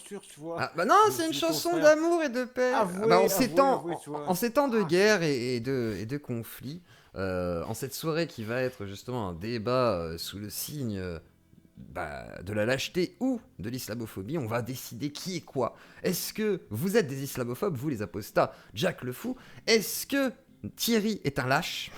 sûr, tu vois. Ah, bah non, Je c'est une suis ton chanson frère. d'amour et de paix. Avouez, Bah, avouez, tu vois. en ces temps de Ah, guerre et de conflits, en cette soirée qui va être justement un débat sous le signe de la lâcheté ou de l'islamophobie, on va décider qui est quoi. Est-ce que vous êtes des islamophobes, vous les apostats, Jack le fou? Est-ce que Thierry est un lâche?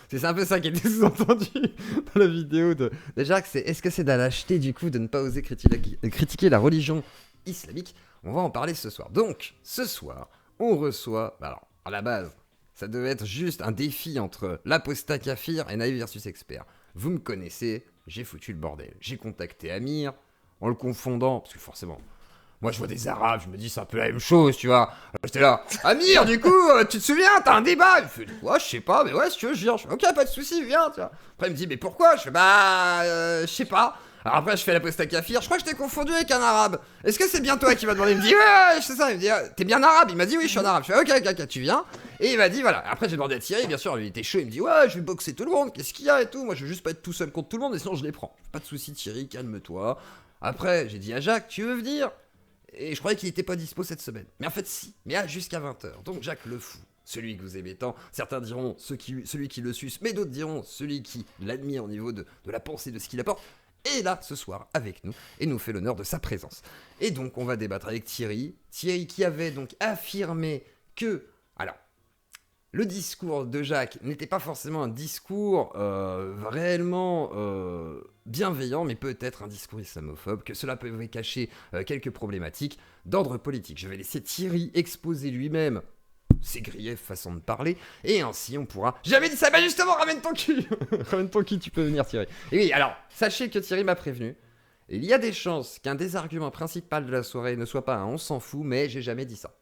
C'est un peu ça qui était sous-entendu dans la vidéo de Jacques, c'est est-ce que c'est de la lâcheté du coup de ne pas oser critiquer la religion islamique? On va en parler ce soir. Donc, ce soir, on reçoit, alors, à la base, ça devait être juste un défi entre l'apostat kafir et Naïf versus expert. Vous me connaissez, j'ai foutu le bordel. J'ai contacté Amir, en le confondant, parce que forcément, moi, je vois des Arabes, je me dis c'est un peu la même chose, tu vois. J'étais là, Amir, du coup, tu te souviens, t'as un débat? Il fait, ouais, je sais pas, mais ouais, si tu veux, je viens. Je fais, ok, pas de soucis, viens, tu vois. Après, il me dit, mais pourquoi? Je fais, je sais pas. Alors après, je fais la poste à Kafir, je crois que je t'ai confondu avec un arabe. Est-ce que c'est bien toi qui m'a demandé? Il me dit, ouais, c'est ça. Il me dit, t'es bien arabe? Il m'a dit, oui, je suis un arabe. Je fais, ok, tu viens. Et il m'a dit, voilà. Après, j'ai demandé à Thierry, bien sûr, il était chaud. Il me dit, ouais, je vais boxer tout le monde, qu'est-ce qu'il y a et tout. Moi, je veux juste pas être tout seul contre tout le monde, et sinon, je les prends. Pas de soucis, Thierry, calme-toi. Après, j'ai dit à Jacques, tu veux venir? Et je croyais qu'il était pas dispo cette semaine. Mais en fait, si. Mais jusqu'à 20h. Donc, Jacques le fou. Celui que vous aimez tant. Certains diront celui qui le suce, mais d'autres diront celui qui l'admire au niveau de la pensée, de ce qu'il apporte. Et là, ce soir, avec nous, et nous fait l'honneur de sa présence. Et donc, on va débattre avec Thierry. Thierry qui avait donc affirmé que... Alors, le discours de Jacques n'était pas forcément un discours réellement bienveillant, mais peut-être un discours islamophobe, que cela pouvait cacher quelques problématiques d'ordre politique. Je vais laisser Thierry exposer lui-même ses griefs, façon de parler, et ainsi on pourra... J'avais dit ça, bah justement, ramène ton cul. Ramène ton cul, tu peux venir Thierry. Et oui, alors, sachez que Thierry m'a prévenu. Il y a des chances qu'un des arguments principaux de la soirée ne soit pas un on s'en fout, mais j'ai jamais dit ça.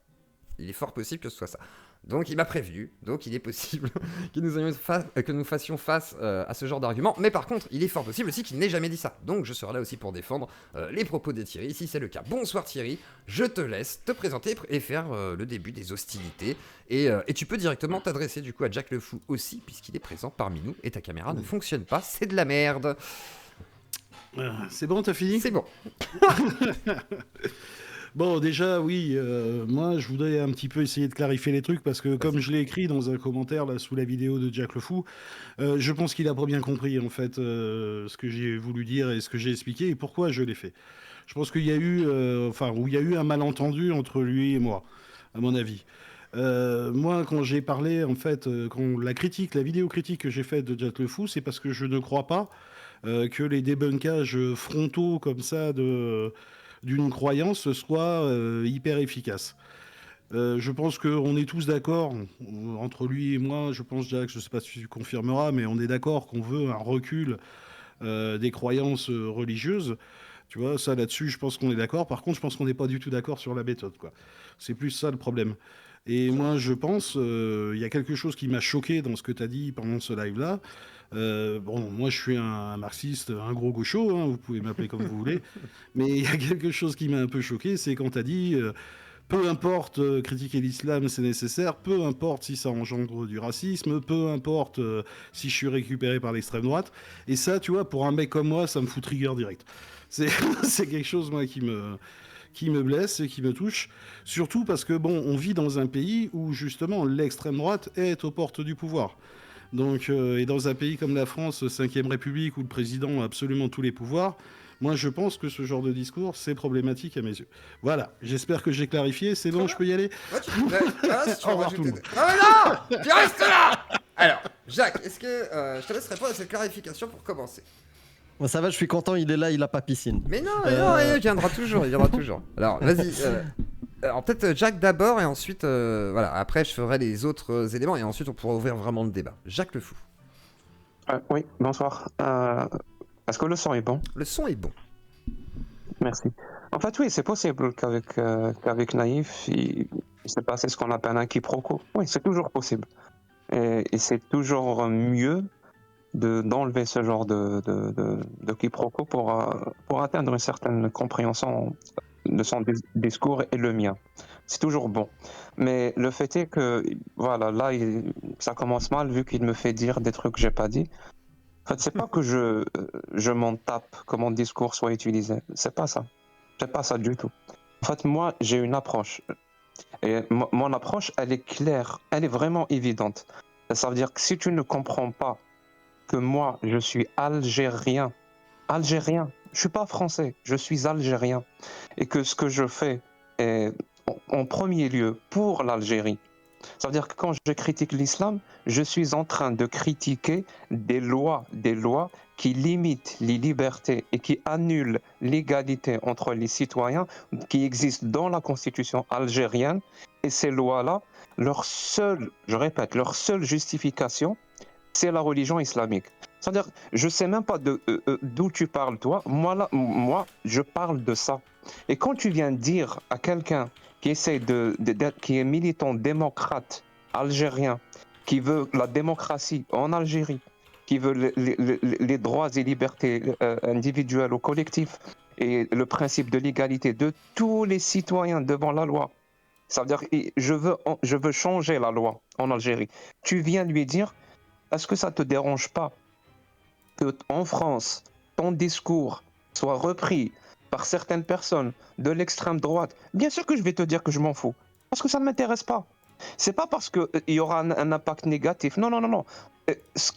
Il est fort possible que ce soit ça. Donc il m'a prévenu, donc il est possible que nous fassions face à ce genre d'argument, mais par contre il est fort possible aussi qu'il n'ait jamais dit ça, donc je serai là aussi pour défendre les propos de Thierry si c'est le cas. Bonsoir Thierry, je te laisse te présenter et faire le début des hostilités, et tu peux directement t'adresser du coup à Jack le Fou aussi, puisqu'il est présent parmi nous, et ta caméra ne fonctionne pas, c'est de la merde. C'est bon, t'as fini? C'est bon. Bon, déjà, oui, moi, je voudrais un petit peu essayer de clarifier les trucs parce que, comme je l'ai écrit dans un commentaire là sous la vidéo de Jack le Fou, je pense qu'il a pas bien compris en fait ce que j'ai voulu dire et ce que j'ai expliqué et pourquoi je l'ai fait. Je pense qu'il y a eu, où il y a eu un malentendu entre lui et moi, à mon avis. Moi, quand j'ai parlé, en fait, quand la vidéo critique que j'ai faite de Jack le Fou, c'est parce que je ne crois pas que les débunkages frontaux comme ça d'une croyance soit hyper efficace. Je pense qu'on est tous d'accord, entre lui et moi, je pense, Jack, je ne sais pas si tu confirmeras, mais on est d'accord qu'on veut un recul des croyances religieuses. Tu vois, ça là-dessus, je pense qu'on est d'accord. Par contre, je pense qu'on n'est pas du tout d'accord sur la méthode, quoi. C'est plus ça le problème. Et moi, je pense, il y a quelque chose qui m'a choqué dans ce que tu as dit pendant ce live-là. Bon, moi, je suis un marxiste, un gros gaucho, hein, vous pouvez m'appeler comme vous voulez. Mais il y a quelque chose qui m'a un peu choqué, c'est quand tu as dit peu importe, critiquer l'islam, c'est nécessaire, peu importe si ça engendre du racisme, peu importe si je suis récupéré par l'extrême droite. Et ça, tu vois, pour un mec comme moi, ça me fout trigger direct. C'est c'est quelque chose, moi, qui me blesse et qui me touche. Surtout parce que, bon, on vit dans un pays où, justement, l'extrême droite est aux portes du pouvoir. Donc, et dans un pays comme la France, 5e République, où le président a absolument tous les pouvoirs, moi je pense que ce genre de discours, c'est problématique à mes yeux. Voilà, j'espère que j'ai clarifié, c'est bon, je peux y aller? Ouais, si tu Au veux revoir tout le rajouter... monde. Non, tu restes là. Alors, Jacques, est-ce que je te laisse répondre à cette clarification pour commencer? Bon, ça va, je suis content, il est là, il a pas piscine. Mais non, il viendra toujours, il viendra toujours. Alors, vas-y. Alors peut-être Jacques d'abord et ensuite, voilà, après je ferai les autres éléments et ensuite on pourra ouvrir vraiment le débat. Jacques le Fou. Oui, bonsoir. Est-ce que le son est bon? Le son est bon. Merci. En fait, oui, c'est possible qu'avec Naïf, il s'est passé ce qu'on appelle un quiproquo. Oui, c'est toujours possible. Et c'est toujours mieux d'enlever ce genre de quiproquo pour atteindre une certaine compréhension de son discours et le mien. C'est toujours bon. Mais le fait est que, voilà, là, ça commence mal vu qu'il me fait dire des trucs que j'ai pas dit. En fait, c'est pas que je m'en tape que mon discours soit utilisé. C'est pas ça. C'est pas ça du tout. En fait, moi, j'ai une approche. Et mon approche, elle est claire, elle est vraiment évidente. Ça veut dire que si tu ne comprends pas que moi, je suis algérien, je suis pas français, je suis algérien, et que ce que je fais est en premier lieu pour l'Algérie. Ça veut dire que quand je critique l'islam, je suis en train de critiquer des lois qui limitent les libertés et qui annulent l'égalité entre les citoyens qui existent dans la constitution algérienne. Et ces lois-là, je répète, leur seule justification, c'est la religion islamique. C'est-à-dire, je ne sais même pas d'où tu parles, toi. Moi, je parle de ça. Et quand tu viens dire à quelqu'un qui essaie qui est militant démocrate algérien, qui veut la démocratie en Algérie, qui veut les droits et libertés individuelles ou collectifs et le principe de l'égalité de tous les citoyens devant la loi. Ça veut dire que je veux changer la loi en Algérie. Tu viens lui dire, est-ce que ça ne te dérange pas qu'en France, ton discours soit repris par certaines personnes de l'extrême droite? Bien sûr que je vais te dire que je m'en fous, parce que ça ne m'intéresse pas. C'est pas parce qu'il y aura un impact négatif. Non.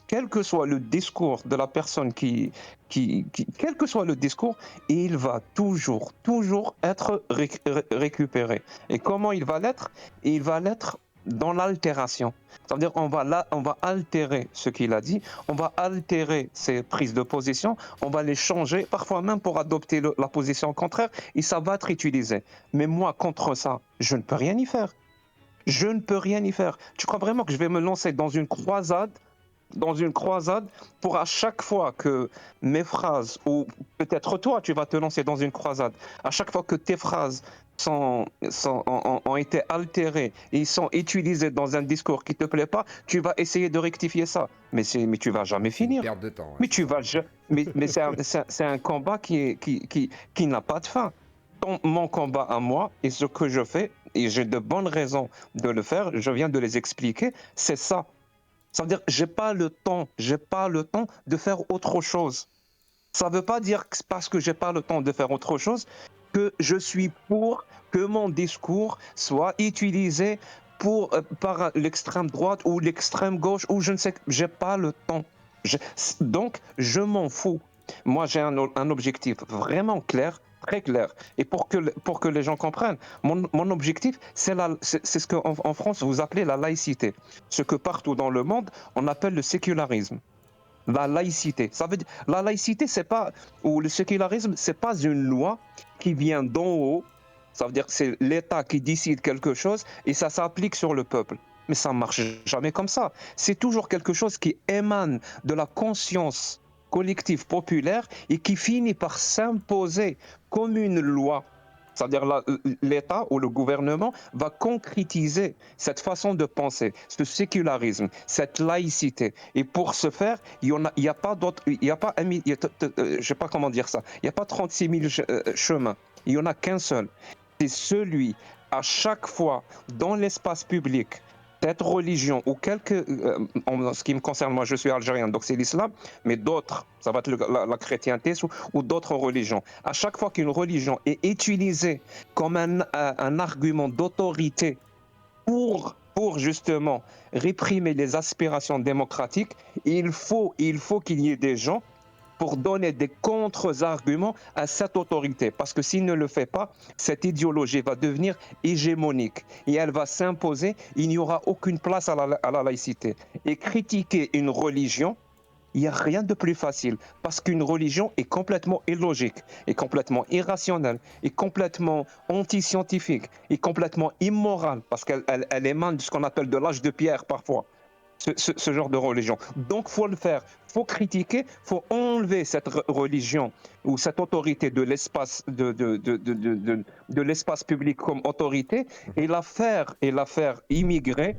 Quel que soit le discours de la personne quel que soit le discours, il va toujours être récupéré. Et comment il va l'être? Il va l'être dans l'altération. Ça veut dire on va altérer ce qu'il a dit, on va altérer ses prises de position, on va les changer, parfois même pour adopter la position contraire, et ça va être utilisé. Mais moi, contre ça, je ne peux rien y faire. Je ne peux rien y faire. Tu crois vraiment que je vais me lancer dans une croisade pour à chaque fois que mes phrases, ou peut-être toi, tu vas te lancer dans une croisade, à chaque fois que tes phrases ont été altérées et sont utilisées dans un discours qui ne te plaît pas, tu vas essayer de rectifier ça. Mais tu vas jamais finir. Perte de temps. Ouais. Mais tu vas, mais c'est un combat qui n'a pas de fin. Mon combat à moi et ce que je fais, et j'ai de bonnes raisons de le faire, je viens de les expliquer, c'est ça. Ça veut dire que j'ai pas le temps de faire autre chose. Ça veut pas dire que parce que j'ai pas le temps de faire autre chose que je suis pour que mon discours soit utilisé par l'extrême droite ou l'extrême gauche ou je ne sais, j'ai pas le temps. Donc je m'en fous. Moi j'ai un objectif vraiment clair, très clair. Et pour que les gens comprennent, mon objectif, c'est ce qu'en France vous appelez la laïcité. Ce que partout dans le monde on appelle le sécularisme. La laïcité, ça veut dire la laïcité, ou le sécularisme, c'est pas une loi qui vient d'en haut. Ça veut dire que c'est l'État qui décide quelque chose et ça s'applique sur le peuple. Mais ça marche jamais comme ça. C'est toujours quelque chose qui émane de la conscience collective populaire et qui finit par s'imposer comme une loi. C'est-à-dire l'État ou le gouvernement va concrétiser cette façon de penser, ce sécularisme, cette laïcité. Et pour ce faire, il n'y a pas d'autre, je ne sais pas comment dire ça, il n'y a pas 36 000 chemins, il n'y en a qu'un seul. C'est celui, à chaque fois, dans l'espace public, cette religion ou en ce qui me concerne, moi je suis algérien, donc c'est l'islam, mais d'autres, ça va être la chrétienté ou d'autres religions. À chaque fois qu'une religion est utilisée comme un argument d'autorité pour justement réprimer les aspirations démocratiques, il faut qu'il y ait des gens pour donner des contre-arguments à cette autorité. Parce que s'il ne le fait pas, cette idéologie va devenir hégémonique et elle va s'imposer. Il n'y aura aucune place à la laïcité. Et critiquer une religion, il n'y a rien de plus facile. Parce qu'une religion est complètement illogique, est complètement irrationnelle, est complètement anti-scientifique, est complètement immorale. Parce qu'elle émane de ce qu'on appelle de l'âge de pierre parfois. Ce genre de religion. Donc, il faut le faire. Il faut critiquer, il faut enlever cette religion ou cette autorité de l'espace de l'espace public comme autorité et la faire immigrer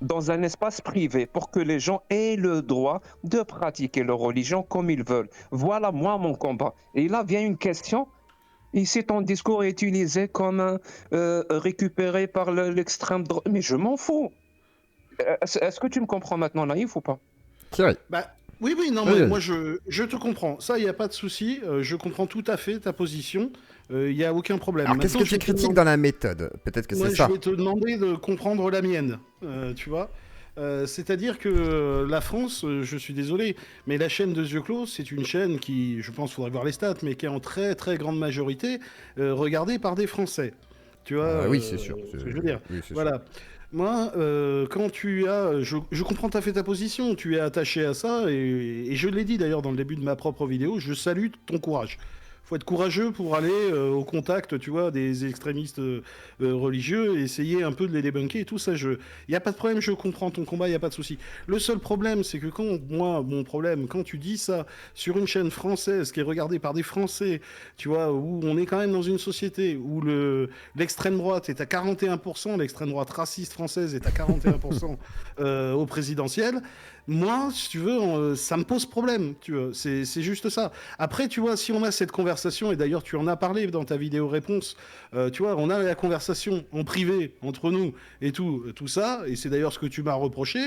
dans un espace privé pour que les gens aient le droit de pratiquer leur religion comme ils veulent. Voilà, moi, mon combat. Et là vient une question. Ici, ton discours est utilisé comme récupéré par l'extrême droite. Mais je m'en fous. Est-ce que tu me comprends maintenant, Naïf, ou pas? Thierry. Bah, oui, non, Oui. moi je te comprends. Ça, il n'y a pas de souci. Je comprends tout à fait ta position. il n'y a aucun problème. Alors, qu'est-ce que Maintenant, je tu vais te critiques demander- dans la méthode? Peut-être que Moi, c'est je ça. vais te demander de comprendre la mienne, tu vois. C'est-à-dire que la France, je suis désolé, mais la chaîne de Yeux Clos, c'est une chaîne qui, je pense, faudrait voir les stats, mais qui est en très très grande majorité regardée par des Français. Tu vois, Oui, c'est sûr. ce que je veux dire. Oui, c'est sûr. Voilà. Moi, quand tu as... Je comprends tout à fait ta position, tu es attaché à ça, et je l'ai dit d'ailleurs dans le début de ma propre vidéo, je salue ton courage. Faut être courageux pour aller au contact, tu vois, des extrémistes religieux, et essayer un peu de les débunker et tout ça. Il n'y a pas de problème, je comprends ton combat, il n'y a pas de souci. Le seul problème, c'est que mon problème, quand tu dis ça sur une chaîne française qui est regardée par des Français, tu vois, où on est quand même dans une société où l'extrême droite est à 41%, l'extrême droite raciste française est à 41% au présidentiel. Moi, si tu veux, ça me pose problème, tu vois, c'est juste ça. Après, tu vois, si on a cette conversation, et d'ailleurs tu en as parlé dans ta vidéo réponse, tu vois, on a la conversation en privé, entre nous, et tout ça, et c'est d'ailleurs ce que tu m'as reproché,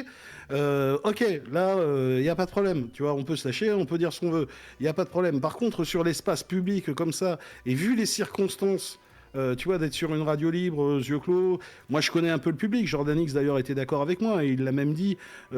ok, là, il n'y a pas de problème, tu vois, on peut se lâcher, on peut dire ce qu'on veut, il n'y a pas de problème. Par contre, sur l'espace public comme ça, et vu les circonstances, tu vois, d'être sur une radio libre, yeux clos. Moi, je connais un peu le public. Jordan X, d'ailleurs, était d'accord avec moi. Et il l'a même dit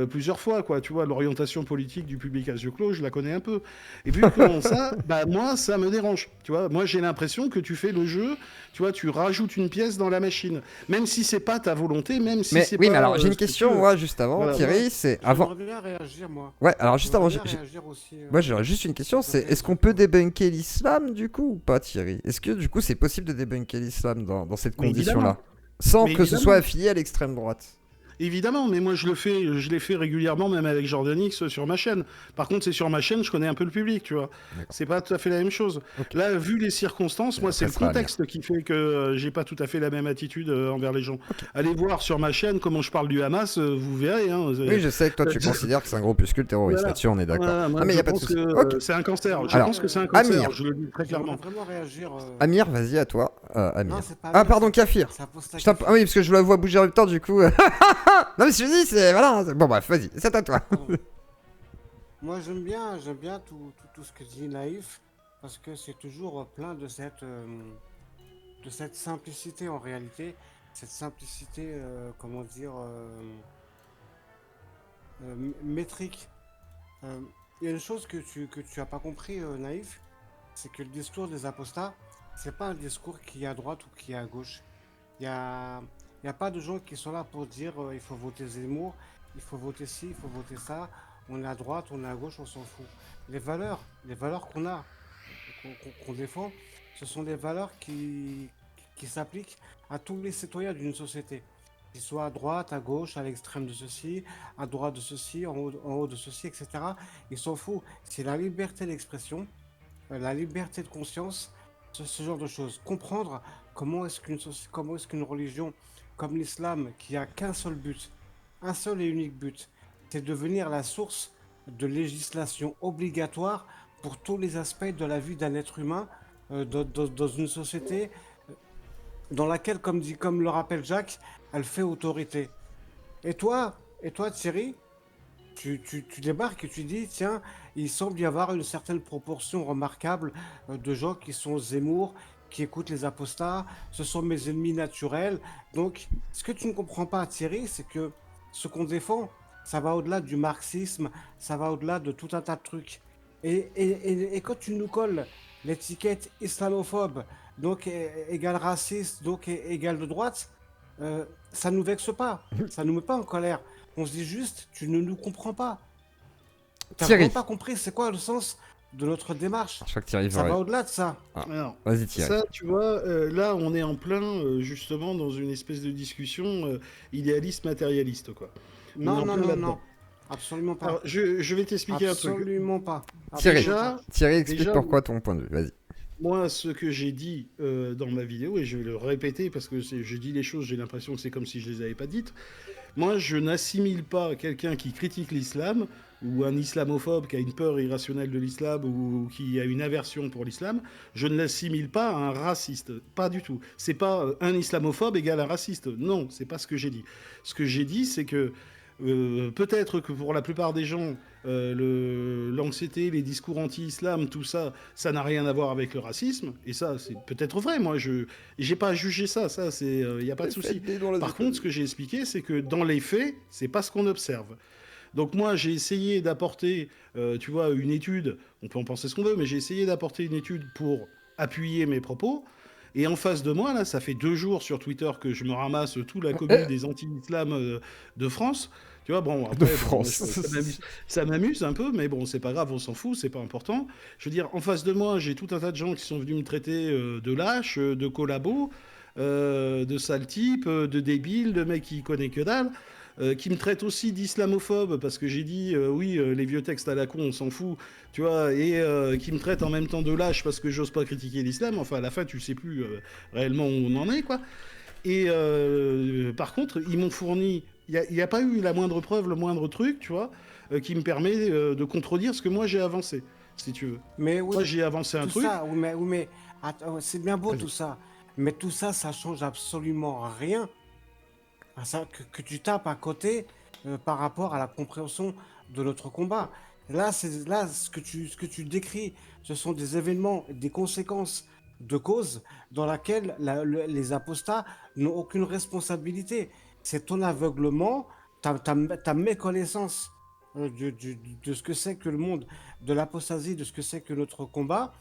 plusieurs fois, quoi. Tu vois, l'orientation politique du public à yeux clos, je la connais un peu. Et vu que ça, bah, moi, ça me dérange. Tu vois, moi, j'ai l'impression que tu fais le jeu, tu vois, tu rajoutes une pièce dans la machine. Même si c'est pas ta volonté, même si Mais c'est oui, pas... mais alors j'ai une ce que tu question, veux. moi, juste avant, Voilà, Thierry, c'est avant. J'aimerais bien réagir, moi. Ouais, alors juste avant, J'aimerais bien réagir aussi. moi j'aurais juste une question, c'est est-ce qu'on peut débunker l'islam du coup ou pas, Thierry? Est-ce que du coup c'est possible de débunker l'islam dans cette Mais condition-là? évidemment. Sans Mais que ce évidemment. soit affilié à l'extrême droite. Évidemment, mais moi je l'ai fait régulièrement, même avec Jordan X sur ma chaîne. Par contre, c'est sur ma chaîne, je connais un peu le public, tu vois. D'accord. C'est pas tout à fait la même chose. Ok. Là, vu les circonstances, moi Après, c'est le ça va, contexte qui fait que j'ai pas tout à fait la même attitude envers les gens. Allez voir sur ma chaîne comment je parle du Hamas, vous verrez. Hein, Oui, je sais que toi tu considères que c'est un groupuscule terroriste, Voilà. là-dessus on est d'accord. Voilà, moi, Ah, mais y je a pas de pense souci. que Ok. c'est un cancer. Je Alors, pense que c'est un cancer, Amir. je le dis très J'aimerais clairement. vraiment réagir. Amir, vas-y à toi. Amir. Non, c'est pas Ah, Amir, pardon, c'est- Kafir. c'est Aposta Je t'en- Kafir. Ah oui, parce que je la vois bouger en même temps, du coup. Non, mais je te dis, c'est. Voilà. Bon, bref, vas-y, c'est à toi. Pardon. Moi, j'aime bien tout ce que dit Naïf, parce que c'est toujours plein de cette simplicité en réalité, cette simplicité, comment dire, métrique. Il y a une chose que tu as pas compris, Naïf, c'est que le discours des apostats, c'est pas un discours qui est à droite ou qui est à gauche. Il y a pas de gens qui sont là pour dire il faut voter Zemmour, il faut voter ci, il faut voter ça. On est à droite, on est à gauche, on s'en fout. Les valeurs qu'on a, qu'on défend, ce sont des valeurs qui s'appliquent à tous les citoyens d'une société. Qu'ils soient à droite, à gauche, à l'extrême de ceci, à droite de ceci, en haut de ceci, etc. Ils s'en foutent. C'est la liberté d'expression, la liberté de conscience, ce genre de choses. Comprendre comment est-ce qu'une religion comme l'islam, qui a qu'un seul but, un seul et unique but, c'est devenir la source de législation obligatoire pour tous les aspects de la vie d'un être humain dans une société dans laquelle, comme le rappelle Jacques, elle fait autorité. Et toi Thierry, tu débarques et tu dis, tiens, il semble y avoir une certaine proportion remarquable de gens qui sont Zemmour, qui écoutent les apostats, ce sont mes ennemis naturels. Donc, ce que tu ne comprends pas, Thierry, c'est que ce qu'on défend, ça va au-delà du marxisme, ça va au-delà de tout un tas de trucs. Et quand tu nous colles l'étiquette islamophobe, donc égale raciste, donc égale de droite, ça nous vexe pas, ça nous met pas en colère. On se dit juste, tu ne nous comprends pas. T'as Thierry. vraiment pas compris c'est quoi le sens de notre démarche. Je crois que Thierry Ça va. va au-delà de ça. Alors, Vas-y, Thierry. ça, tu vois, là, on est en plein, justement, dans une espèce de discussion idéaliste matérialiste, quoi. On est Non, en non, plein non, là-dedans. non. Absolument pas. Alors, je vais t'expliquer un truc. Absolument pas. Thierry. Absolument pas. Thierry, explique déjà, pourquoi ton point de vue. Vas-y. Moi, ce que j'ai dit dans ma vidéo, et je vais le répéter parce que je dis les choses, j'ai l'impression que c'est comme si je les avais pas dites. Moi, je n'assimile pas quelqu'un qui critique l'islam ou un islamophobe qui a une peur irrationnelle de l'islam ou qui a une aversion pour l'islam. Je ne l'assimile pas à un raciste, pas du tout. C'est pas un islamophobe égale un raciste. Non, c'est pas ce que j'ai dit. Ce que j'ai dit, c'est que peut-être que pour la plupart des gens, l'anxiété, les discours anti-islam, tout ça, ça n'a rien à voir avec le racisme. Et ça, c'est peut-être vrai. Moi, j'ai pas à juger ça. Ça, c'est, il y a pas de souci. Par contre, ce que j'ai expliqué, c'est que dans les faits, c'est pas ce qu'on observe. Donc moi, j'ai essayé d'apporter, tu vois, une étude. On peut en penser ce qu'on veut, mais j'ai essayé d'apporter une étude pour appuyer mes propos. Et en face de moi, là, ça fait 2 jours sur Twitter que je me ramasse toute la commune des anti-islam de France. Tu vois, bon, après, bon, ça m'amuse un peu, mais bon, c'est pas grave, on s'en fout, c'est pas important. Je veux dire, en face de moi, j'ai tout un tas de gens qui sont venus me traiter de lâche, de collabo, de sale type, de débile, de mec qui connaît que dalle. Qui me traitent aussi d'islamophobe parce que j'ai dit oui les vieux textes à la con on s'en fout tu vois et qui me traitent en même temps de lâche parce que j'ose pas critiquer l'islam enfin à la fin tu sais plus réellement où on en est quoi et par contre ils m'ont fourni il y a pas eu la moindre preuve le moindre truc tu vois qui me permet de contredire ce que moi j'ai avancé si tu veux Mais oui, moi j'ai avancé un tout truc ça, oui, mais attends, c'est bien beau Vas-y. tout ça. Mais tout ça, ça change absolument rien à ça, que tu tapes à côté par rapport à la compréhension de notre combat. Là, ce que tu décris, ce sont des événements, des conséquences de causes dans laquelle les apostats n'ont aucune responsabilité. C'est ton aveuglement, ta méconnaissance de ce que c'est que le monde, de l'apostasie, de ce que c'est que notre combat.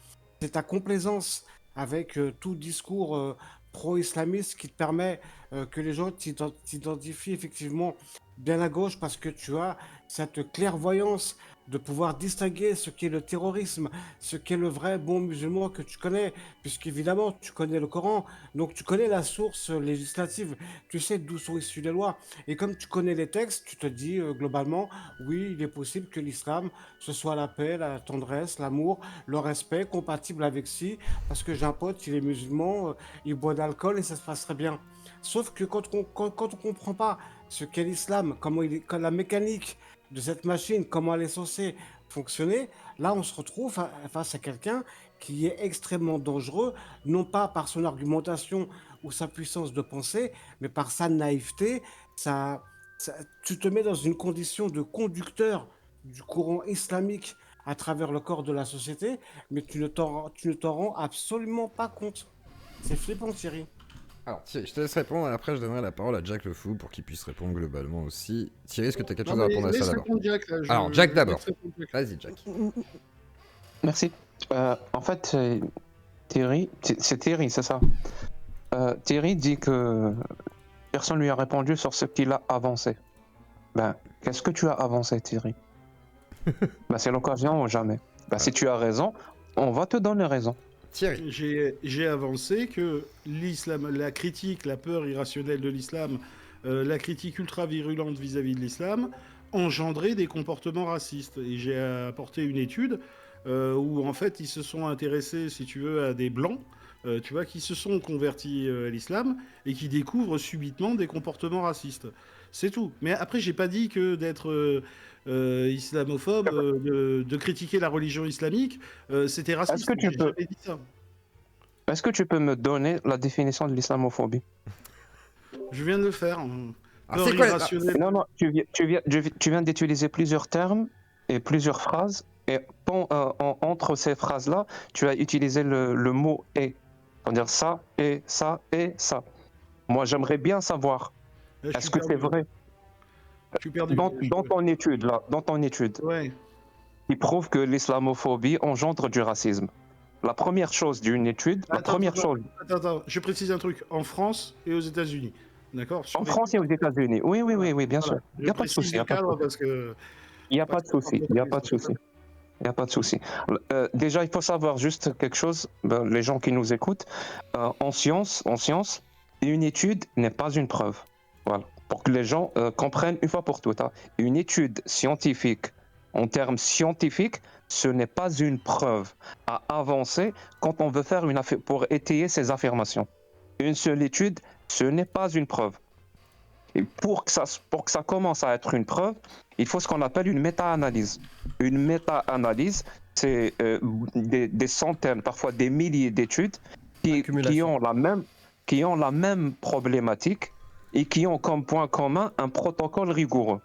C'est ta complaisance avec tout discours pro-islamiste qui te permet que les gens t'identifient effectivement bien à gauche parce que tu as cette clairvoyance de pouvoir distinguer ce qu'est le terrorisme, ce qu'est le vrai bon musulman que tu connais, puisqu'évidemment tu connais le Coran, donc tu connais la source législative, tu sais d'où sont issues les lois, et comme tu connais les textes, tu te dis globalement, oui, il est possible que l'islam, ce soit la paix, la tendresse, l'amour, le respect, compatible avec si, parce que j'ai un pote, il est musulman, il boit d'alcool et ça se passerait bien. Sauf que quand on comprend pas ce qu'est l'islam, quand la mécanique de cette machine, comment elle est censée fonctionner, là on se retrouve face à quelqu'un qui est extrêmement dangereux, non pas par son argumentation ou sa puissance de pensée, mais par sa naïveté. Ça, tu te mets dans une condition de conducteur du courant islamique à travers le corps de la société, mais tu ne t'en rends absolument pas compte. C'est flippant, Thierry. Alors Thierry, je te laisse répondre et après je donnerai la parole à Jack le Fou pour qu'il puisse répondre globalement aussi. Thierry, est-ce que tu as quelque chose à répondre à ça laisse d'abord? répondre Jack, là, Alors, Jack d'abord. laisse répondre Jack. Vas-y Jack. Merci. En fait, Thierry, c'est Thierry, c'est ça. Thierry dit que personne lui a répondu sur ce qu'il a avancé. Ben, qu'est-ce que tu as avancé, Thierry? Ben, c'est l'occasion ou jamais. Ben, si tu as raison, on va te donner raison. Thierry. J'ai avancé que l'islam, la critique, la peur irrationnelle de l'islam, la critique ultra virulente vis-à-vis de l'islam, engendrait des comportements racistes. Et j'ai apporté une étude où en fait ils se sont intéressés, si tu veux, à des blancs, tu vois, qui se sont convertis à l'islam et qui découvrent subitement des comportements racistes. C'est tout. Mais après, j'ai pas dit que d'être islamophobe, de critiquer la religion islamique, c'était raciste. Est-ce que tu J'ai peux- jamais dit ça. Est-ce que tu peux me donner la définition de l'islamophobie? Je viens de le faire. Ah, Peur c'est quoi la- irrationnelle. Non, tu viens d'utiliser plusieurs termes et plusieurs phrases, et entre ces phrases-là, tu as utilisé le mot « et ». C'est-à-dire ça, et ça, et ça. Moi, j'aimerais bien savoir, Là, je est-ce suis que c'est perdu. vrai Je suis perdu. dans ton étude, là, dans ton étude, Ouais. qui prouve que l'islamophobie engendre du racisme. La première chose d'une étude, Attends, je précise un truc. En France et aux États-Unis. D'accord. en France et aux États-Unis. Oui, bien sûr. Il n'y a pas de souci. le cadre parce que. Il n'y a pas de souci. Il n'y a pas de souci. Il n'y a pas de souci. Déjà, il faut savoir juste quelque chose, les gens qui nous écoutent, en science, une étude n'est pas une preuve. Voilà. Pour que les gens comprennent une fois pour toutes. Hein. Une étude scientifique, en termes scientifiques, ce n'est pas une preuve à avancer quand on veut faire pour étayer ses affirmations. Une seule étude, ce n'est pas une preuve. Et pour que ça commence à être une preuve, il faut ce qu'on appelle une méta-analyse. Une méta-analyse, c'est des centaines, parfois des milliers d'études qui ont la même problématique et qui ont comme point commun un protocole rigoureux.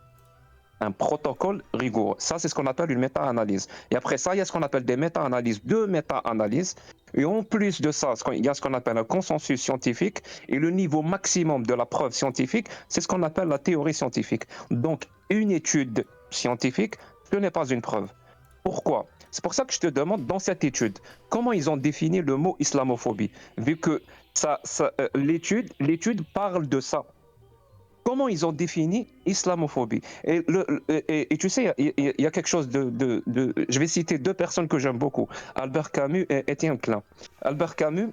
un protocole rigoureux. Ça, c'est ce qu'on appelle une méta-analyse. Et après ça, il y a ce qu'on appelle des méta-analyses, deux méta-analyses. Et en plus de ça, il y a ce qu'on appelle un consensus scientifique. Et le niveau maximum de la preuve scientifique, c'est ce qu'on appelle la théorie scientifique. Donc, une étude scientifique, ce n'est pas une preuve. Pourquoi ? C'est pour ça que je te demande, dans cette étude, comment ils ont défini le mot islamophobie, vu que l'étude parle de ça. Comment ils ont défini islamophobie ? Et tu sais, il y a quelque chose de... Je vais citer deux personnes que j'aime beaucoup, Albert Camus et Étienne Klein. Albert Camus,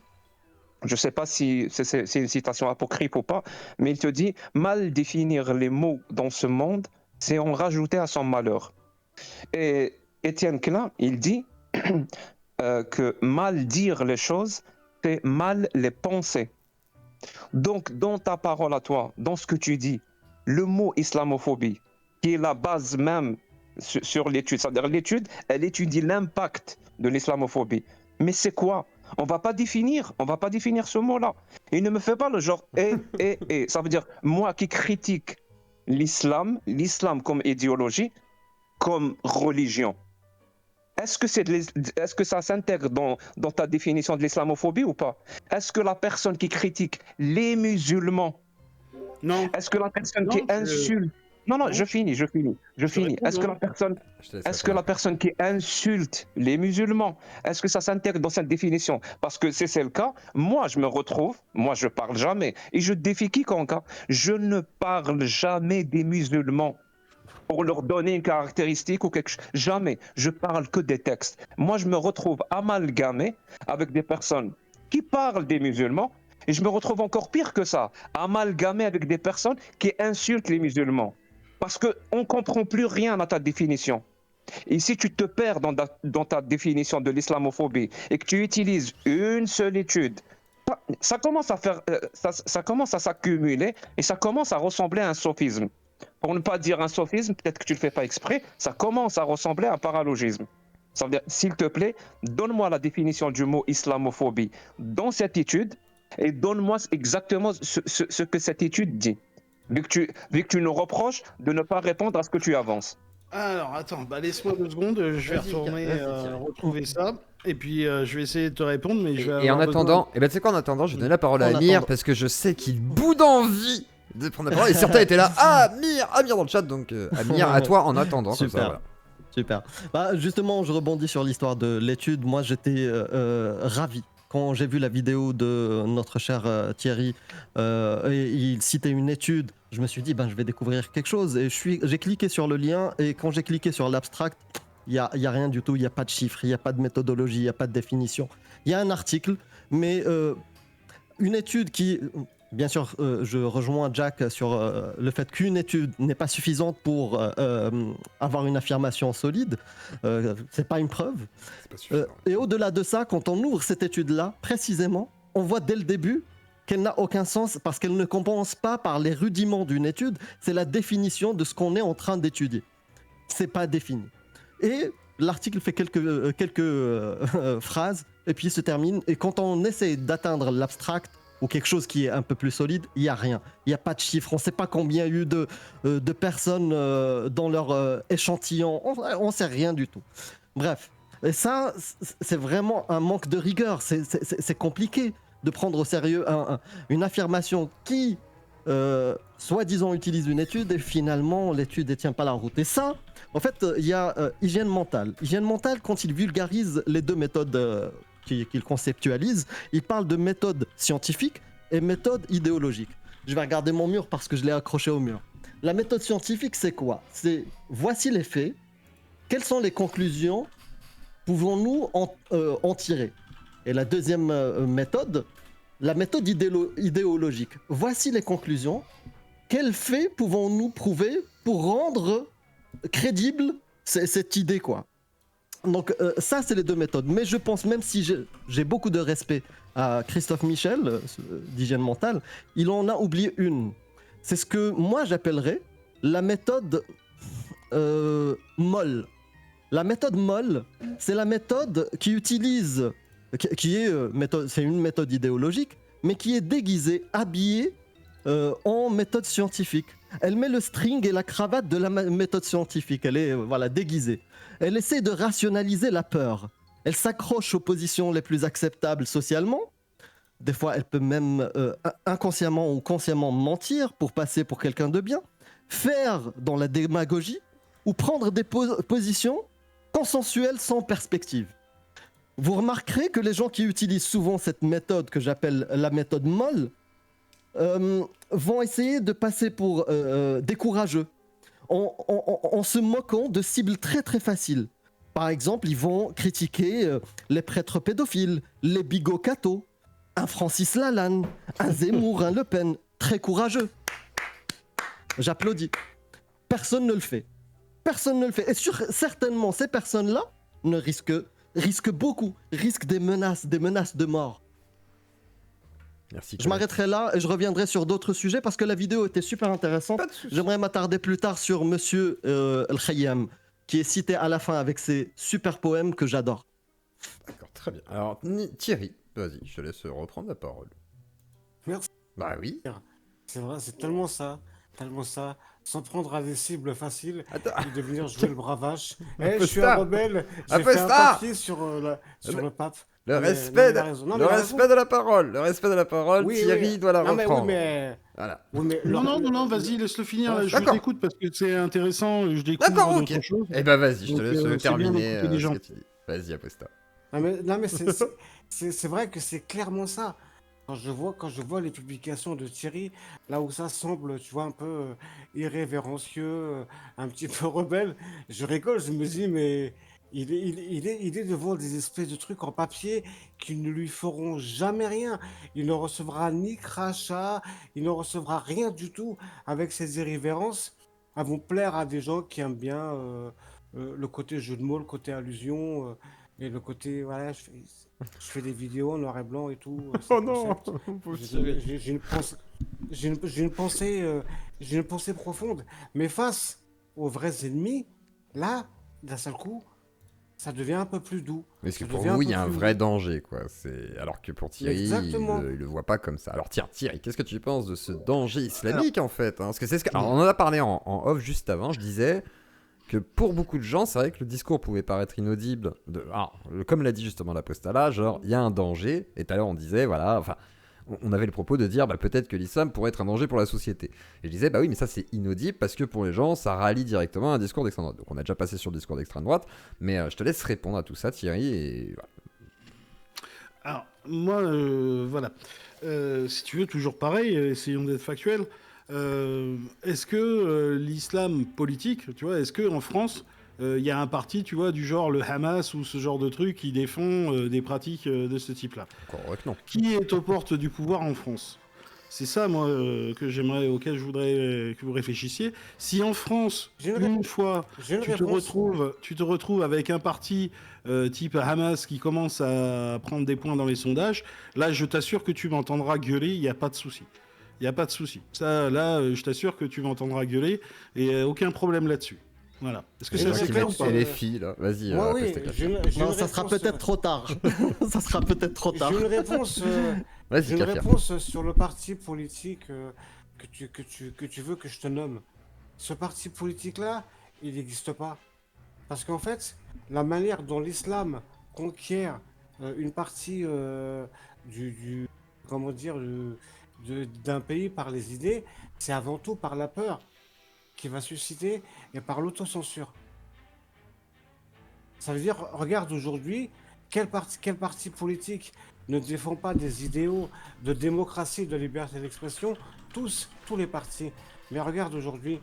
je ne sais pas si c'est une citation apocryphe ou pas, mais il te dit « Mal définir les mots dans ce monde, c'est en rajouter à son malheur ». Et Étienne Klein, il dit que mal dire les choses, c'est mal les penser. Donc, dans ta parole à toi, dans ce que tu dis, le mot islamophobie, qui est la base même sur l'étude, c'est-à-dire l'étude, elle étudie l'impact de l'islamophobie. Mais c'est quoi ? On va pas définir ce mot-là. Il ne me fait pas le genre et. Ça veut dire, moi qui critique l'islam comme idéologie, comme religion, est-ce que ça s'intègre dans ta définition de l'islamophobie ou pas ? Est-ce que la personne qui critique les musulmans, Non. est-ce que la personne Non, qui insulte... Non, Non. je finis. réponds, Est-ce que non. la personne qui insulte les musulmans, est-ce que ça s'intègre dans cette définition ? Parce que si c'est le cas, moi je parle jamais, et je défie quiconque, hein. Je ne parle jamais des musulmans pour leur donner une caractéristique ou quelque chose. Jamais. Je parle que des textes. Moi, je me retrouve amalgamé avec des personnes qui parlent des musulmans, et je me retrouve encore pire que ça, amalgamé avec des personnes qui insultent les musulmans. Parce qu'on ne comprend plus rien à ta définition. Et si tu te perds dans ta définition de l'islamophobie et que tu utilises une seule étude, ça commence à s'accumuler et ça commence à ressembler à un sophisme. Pour ne pas dire un sophisme, peut-être que tu ne le fais pas exprès, ça commence à ressembler à un paralogisme. Ça veut dire, s'il te plaît, donne-moi la définition du mot islamophobie dans cette étude et donne-moi exactement ce que cette étude dit. Vu que tu nous reproches de ne pas répondre à ce que tu avances. Alors, attends, laisse-moi 2 secondes, je vais Vas-y, retourner vas-y, Thierry. retrouver ça. Et puis, je vais essayer de te répondre, mais je vais Et en avoir besoin- attendant, tu sais quoi, en attendant, je vais donner la parole à En Amir attendant. parce que je sais qu'il boude d'envie de prendre la parole. Et certains étaient là, Amir dans le chat. Donc, Amir, à toi en attendant. Comme ça, Super. voilà. Super. Justement, je rebondis sur l'histoire de l'étude. Moi, j'étais ravi quand j'ai vu la vidéo de notre cher Thierry. Et il citait une étude. Je me suis dit, je vais découvrir quelque chose. Et j'ai cliqué sur le lien. Et quand j'ai cliqué sur l'abstract, il y a rien du tout. Il n'y a pas de chiffres, il n'y a pas de méthodologie, il n'y a pas de définition. Il y a un article, mais une étude qui... Bien sûr, je rejoins Jack sur le fait qu'une étude n'est pas suffisante pour avoir une affirmation solide. C'est pas une preuve. C'est pas suffisant. Et au-delà de ça, quand on ouvre cette étude-là, précisément, on voit dès le début qu'elle n'a aucun sens parce qu'elle ne commence pas par les rudiments d'une étude. C'est la définition de ce qu'on est en train d'étudier. C'est pas défini. Et l'article fait quelques phrases et puis il se termine. Et quand on essaie d'atteindre l'abstract, ou quelque chose qui est un peu plus solide, il n'y a rien. Il n'y a pas de chiffres. On ne sait pas combien il y a eu de personnes dans leur échantillon. On ne sait rien du tout. Bref. Et ça, c'est vraiment un manque de rigueur. C'est compliqué de prendre au sérieux une affirmation qui, soi-disant, utilise une étude et finalement, l'étude ne tient pas la route. Et ça, en fait, il y a hygiène mentale. Hygiène mentale, quand il vulgarise les deux méthodes qu'il conceptualise, il parle de méthode scientifique et méthode idéologique. Je vais regarder mon mur parce que je l'ai accroché au mur. La méthode scientifique, c'est quoi ? C'est voici les faits, quelles sont les conclusions pouvons-nous en tirer ? Et la deuxième méthode, la méthode idéologique. Voici les conclusions, quels faits pouvons-nous prouver pour rendre crédible cette idée, quoi ? Donc ça, c'est les deux méthodes. Mais je pense, même si j'ai beaucoup de respect à Christophe Michel, d'hygiène mentale, il en a oublié une. C'est ce que moi, j'appellerais la méthode molle. La méthode molle, c'est la méthode qui utilise, c'est une méthode idéologique, mais qui est déguisée, habillée en méthode scientifique. Elle met le string et la cravate de la méthode scientifique. Elle est voilà, déguisée. Elle essaie de rationaliser la peur. Elle s'accroche aux positions les plus acceptables socialement. Des fois, elle peut même inconsciemment ou consciemment mentir pour passer pour quelqu'un de bien, faire dans la démagogie ou prendre des positions consensuelles sans perspective. Vous remarquerez que les gens qui utilisent souvent cette méthode que j'appelle la méthode molle vont essayer de passer pour des courageux en se moquant de cibles très très faciles. Par exemple, ils vont critiquer les prêtres pédophiles, les bigots cathos, un Francis Lalanne, un Zemmour, un Le Pen. Très courageux. J'applaudis. Personne ne le fait. Personne ne le fait. Et certainement, ces personnes-là risquent beaucoup, risquent des menaces de mort. Merci. Je m'arrêterai là et je reviendrai sur d'autres sujets parce que la vidéo était super intéressante. Pas de soucis. J'aimerais m'attarder plus tard sur Monsieur El-Khayyam, qui est cité à la fin avec ses super poèmes que j'adore. D'accord, très bien. Alors, Thierry, vas-y, je te laisse reprendre la parole. Merci. Bah oui. C'est vrai, c'est tellement ça. Tellement ça. Sans prendre à des cibles faciles Attends. et de venir jouer le bravage. Un peu Je suis ça. un rebelle. Un J'ai peu fait un ça. papier sur le pape. Le Mais- respect, non, mais il a raison. Non, le mais il a respect raison. de la parole. Le respect de la parole, Oui, Thierry oui. doit la Non, mais reprendre. oui, mais... Voilà. Oui, mais Non, vas-y, laisse-le finir. Là, je D'accord. t'écoute parce que c'est intéressant. Je découvre D'accord, d'autres ok. choses. Eh ben vas-y, je te Donc, laisse c'est bien terminer d'écouter les ce gens. que tu dis. Vas-y, Aposta. Non, mais c'est vrai que c'est clairement ça. Quand je vois les publications de Thierry, là où ça semble, tu vois, un peu irrévérencieux, un petit peu rebelle, je rigole, je me dis, mais il est devant des espèces de trucs en papier qui ne lui feront jamais rien. Il ne recevra ni crachat, il ne recevra rien du tout avec ces irrévérences. Elles vont plaire à des gens qui aiment bien le côté jeu de mots, le côté allusion, et le côté, voilà, je fais des vidéos en noir et blanc et tout. C'est le concept. J'ai une pensée, j'ai une pensée profonde. Mais face aux vrais ennemis, là, d'un seul coup, ça devient un peu plus doux. Parce que Ça pour devient un vous, il y peu a un plus vrai doux. danger, quoi. Alors que pour Thierry, Exactement. il le voit pas comme ça. Alors tiens, Thierry, qu'est-ce que tu penses de ce danger islamique, en fait, hein? Parce que c'est ce que... Alors, on en a parlé en off juste avant, je disais que pour beaucoup de gens, c'est vrai que le discours pouvait paraître inaudible. Comme l'a dit justement l'Apostala, genre, il y a un danger. Et tout à l'heure, on disait, voilà, enfin... On avait le propos de dire peut-être que l'islam pourrait être un danger pour la société. Et je disais, bah oui, mais ça c'est inaudible parce que pour les gens, ça rallie directement à un discours d'extrême droite. Donc on a déjà passé sur le discours d'extrême droite, mais je te laisse répondre à tout ça, Thierry. Et voilà. Alors, moi, voilà. Si tu veux, toujours pareil, essayons d'être factuels. Est-ce que l'islam politique, tu vois, est-ce qu'en France, il y a un parti, tu vois, du genre le Hamas ou ce genre de truc qui défend des pratiques de ce type-là? Encore heureux que non. Qui est aux portes du pouvoir en France? C'est ça, moi, auquel je voudrais que vous réfléchissiez. Si en France, J'ai une une fois, J'ai une tu te réponse. retrouves avec un parti type Hamas qui commence à prendre des points dans les sondages, là, je t'assure que tu m'entendras gueuler, il n'y a pas de souci. Il n'y a pas de souci. Ça, là, je t'assure que tu m'entendras gueuler et aucun problème là-dessus. Voilà. Est-ce que Et c'est les assez mecs clair qui ou pas? Et les filles, là, vas-y. Moi, oui, Aposta. j'ai Non, une ça sera réponse, peut-être trop tard. Ça sera peut-être trop tard. J'ai une réponse, Vas-y, j'ai une Kafir. réponse sur le parti politique que tu veux que je te nomme. Ce parti politique-là, il n'existe pas. Parce qu'en fait, la manière dont l'islam conquiert une partie comment dire, d'un pays par les idées, c'est avant tout par la peur qui va susciter et par l'autocensure. Ça veut dire, regarde aujourd'hui, quel parti politique ne défend pas des idéaux de démocratie, de liberté d'expression? Tous les partis. Mais regarde aujourd'hui,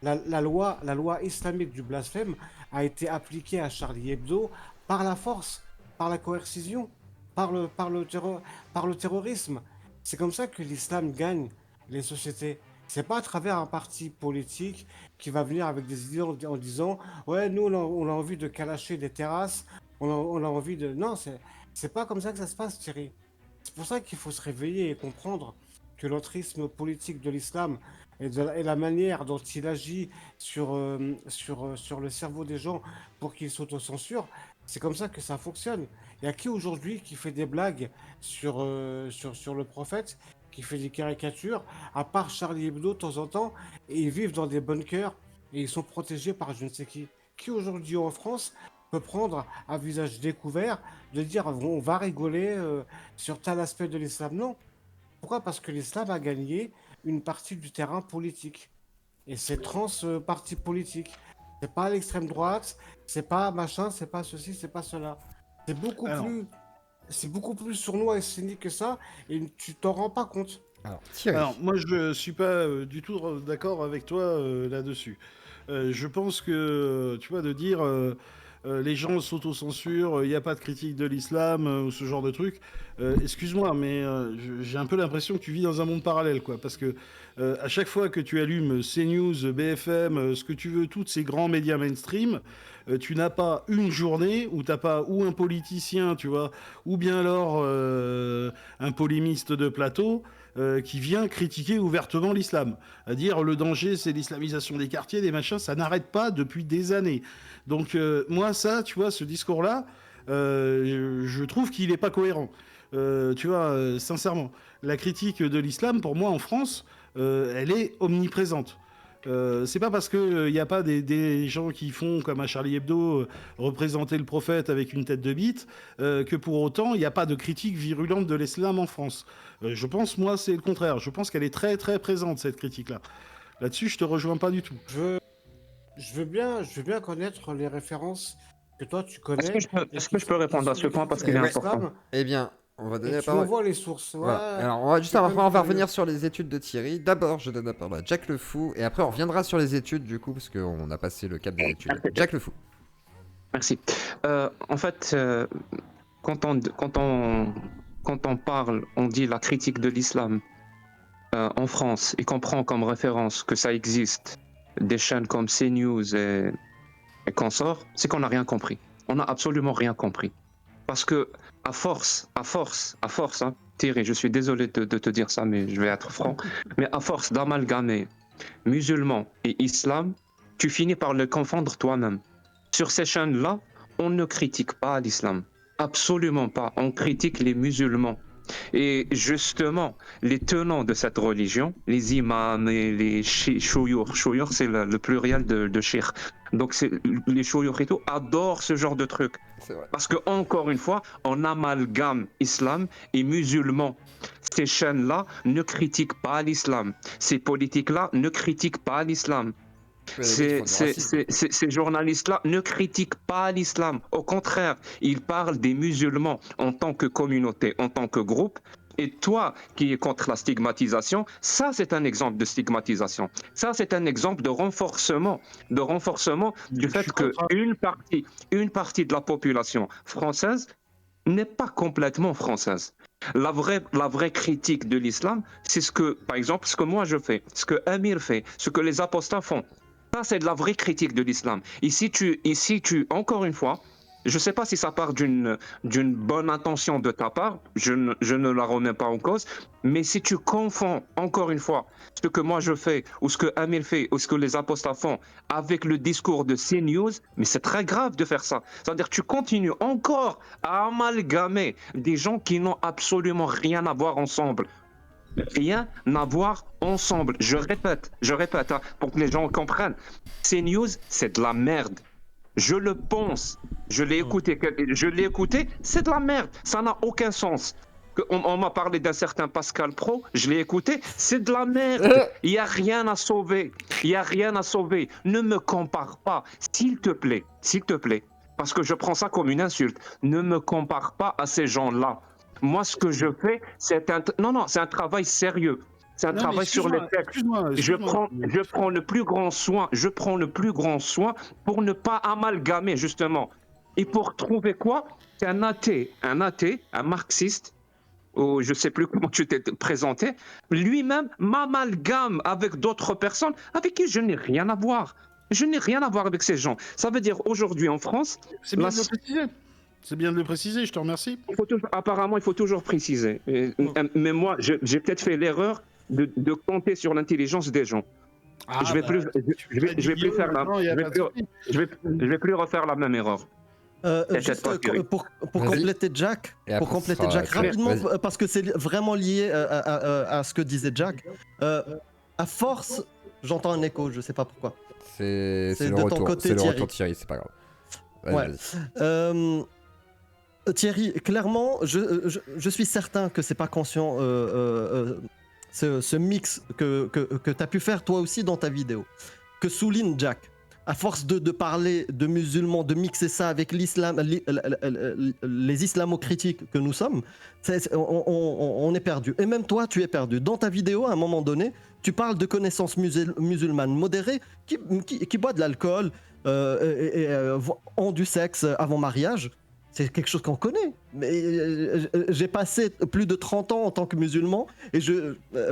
la loi islamique du blasphème a été appliquée à Charlie Hebdo par la force, par la coercition, par le terrorisme. C'est comme ça que l'islam gagne les sociétés. C'est pas à travers un parti politique qui va venir avec des idées en disant ouais, nous on a envie de calacher des terrasses, on a envie de. Non, c'est pas comme ça que ça se passe, Thierry. C'est pour ça qu'il faut se réveiller et comprendre que l'entrisme politique de l'islam et la manière dont il agit sur le cerveau des gens pour qu'ils s'autocensurent, c'est comme ça que ça fonctionne. Il y a qui aujourd'hui qui fait des blagues sur le prophète qui fait des caricatures, à part Charlie Hebdo de temps en temps, et ils vivent dans des bunkers et ils sont protégés par je ne sais qui. Qui aujourd'hui en France peut prendre à visage découvert de dire on va rigoler sur tel aspect de l'islam? Non. Pourquoi? Parce que l'islam a gagné une partie du terrain politique. Et c'est parti politique. C'est pas l'extrême droite, c'est pas machin, c'est pas ceci, c'est pas cela. C'est beaucoup Alors. plus, c'est beaucoup plus sournois et cynique que ça, et tu t'en rends pas compte. Alors, Thierry. Alors, moi, je suis pas du tout d'accord avec toi là-dessus. Je pense que, tu vois, de dire les gens s'autocensurent, il n'y a pas de critique de l'islam, ou ce genre de truc, excuse-moi, mais j'ai un peu l'impression que tu vis dans un monde parallèle, quoi. Parce que à chaque fois que tu allumes CNews, BFM, ce que tu veux, tous ces grands médias mainstream, tu n'as pas une journée où tu n'as pas ou un politicien, tu vois, ou bien alors un polémiste de plateau qui vient critiquer ouvertement l'islam. À dire le danger, c'est l'islamisation des quartiers, des machins, ça n'arrête pas depuis des années. Donc moi, ça, tu vois, ce discours-là, je trouve qu'il n'est pas cohérent. Tu vois, sincèrement, la critique de l'islam, pour moi, en France, elle est omniprésente. C'est pas parce qu'il n'y a pas des gens qui font, comme à Charlie Hebdo, représenter le prophète avec une tête de bite, que pour autant, il n'y a pas de critique virulente de l'islam en France. Je pense, moi, c'est le contraire. Je pense qu'elle est très, très présente, cette critique-là. Là-dessus, je te rejoins pas du tout. Je veux bien connaître les références que toi tu connais. Est-ce que je peux répondre à ce point parce qu'il est important? Eh bien, on va donner Et la tu parole. envoies les sources. Voilà. Ouais. Alors, on va juste c'est après, quand on va même revenir sur les études de Thierry. D'abord, je donne la parole à Jack le Fou, et après, on reviendra sur les études, du coup, parce qu'on a passé le cap des études. Jack le Fou. Merci. En fait, quand on parle, on dit la critique de l'islam en France et qu'on prend comme référence que ça existe, des chaînes comme CNews et consorts, c'est qu'on n'a rien compris. On n'a absolument rien compris. Parce que à force, hein, Thierry, je suis désolé de te dire ça, mais je vais être franc, mais à force d'amalgamer musulmans et islam, tu finis par le confondre toi-même. Sur ces chaînes-là, on ne critique pas l'islam. Absolument pas. On critique les musulmans. Et justement, les tenants de cette religion, les imams et les chouyours, c'est le pluriel de cheikh. Donc les chouyours et tout adorent ce genre de trucs. C'est vrai. Parce que encore une fois, on amalgame islam et musulmans. Ces chaînes-là ne critiquent pas l'islam. Ces politiques-là ne critiquent pas l'islam. Ces journalistes-là ne critiquent pas l'islam. Au contraire, ils parlent des musulmans en tant que communauté, en tant que groupe. Et toi, qui es contre la stigmatisation, ça c'est un exemple de stigmatisation. Ça c'est un exemple de renforcement du fait qu'une partie de la population française n'est pas complètement française. La vraie critique de l'islam, c'est ce que, par exemple, ce que moi je fais, ce que Amir fait, ce que les apostats font. Ça, c'est de la vraie critique de l'islam. Ici, encore une fois, je ne sais pas si ça part d'une bonne intention de ta part, je ne la remets pas en cause, mais si tu confonds, encore une fois, ce que moi je fais, ou ce que Amir fait, ou ce que les apostats font, avec le discours de CNews, mais c'est très grave de faire ça. C'est-à-dire que tu continues encore à amalgamer des gens qui n'ont absolument rien à voir ensemble. Rien à voir ensemble. Je répète, hein, pour que les gens comprennent. CNews, c'est de la merde. Je le pense. Je l'ai écouté, c'est de la merde. Ça n'a aucun sens. On m'a parlé d'un certain Pascal Pro, je l'ai écouté, c'est de la merde. Il n'y a rien à sauver. Ne me compare pas, s'il te plaît, parce que je prends ça comme une insulte. Ne me compare pas à ces gens-là. Moi, ce que je fais, c'est un travail sérieux. C'est un travail sur les textes. Je prends le plus grand soin pour ne pas amalgamer, justement. Et pour trouver quoi? C'est un athée, un marxiste, ou je ne sais plus comment tu t'es présenté, lui-même m'amalgame avec d'autres personnes avec qui je n'ai rien à voir. Je n'ai rien à voir avec ces gens. Ça veut dire aujourd'hui en France... C'est bien de le préciser. C'est bien de le préciser, je te remercie. Apparemment, il faut toujours préciser. Mais moi, j'ai peut-être fait l'erreur de compter sur l'intelligence des gens. Je vais plus refaire la même erreur. T'inquiète Juste pas, Thierry. pour Vas-y. compléter Jack, Et après, ce sera rapidement, Vas-y. parce que c'est vraiment lié à ce que disait Jack. À force, j'entends un écho, je sais pas pourquoi. C'est C'est le de ton retour. côté, C'est le Thierry. retour de Thierry, c'est pas grave. Vas-y, Ouais. vas-y. Thierry, clairement, je suis certain que c'est pas conscient ce mix que tu as pu faire toi aussi dans ta vidéo, que souligne Jack. À force de parler de musulmans, de mixer ça avec l'islam, les islamo-critiques que nous sommes, on est perdu. Et même toi, tu es perdu. Dans ta vidéo, à un moment donné, tu parles de connaissances musulmanes modérées qui boit de l'alcool ont du sexe avant mariage. C'est quelque chose qu'on connaît. Mais j'ai passé plus de 30 ans en tant que musulman et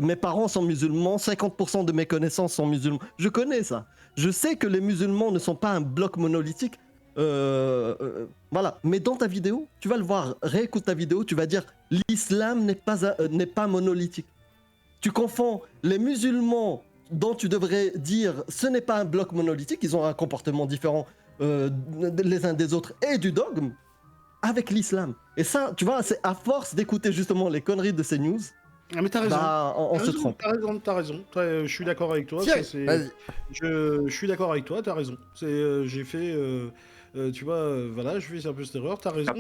mes parents sont musulmans, 50% de mes connaissances sont musulmans. Je connais ça. Je sais que les musulmans ne sont pas un bloc monolithique. Voilà. Mais dans ta vidéo, tu vas le voir, réécoute ta vidéo, tu vas dire l'islam n'est pas monolithique. Tu confonds les musulmans dont tu devrais dire ce n'est pas un bloc monolithique, ils ont un comportement différent les uns des autres et du dogme, avec l'islam. Et ça, tu vois, c'est à force d'écouter justement les conneries de ces news, Ah, mais t'as raison. bah, on se trompe. T'as raison. Je suis d'accord avec toi. Thierry, ça, c'est- vas-y. je suis d'accord avec toi, t'as raison. J'ai fait, tu vois, voilà, je fais un peu cette erreur, t'as raison.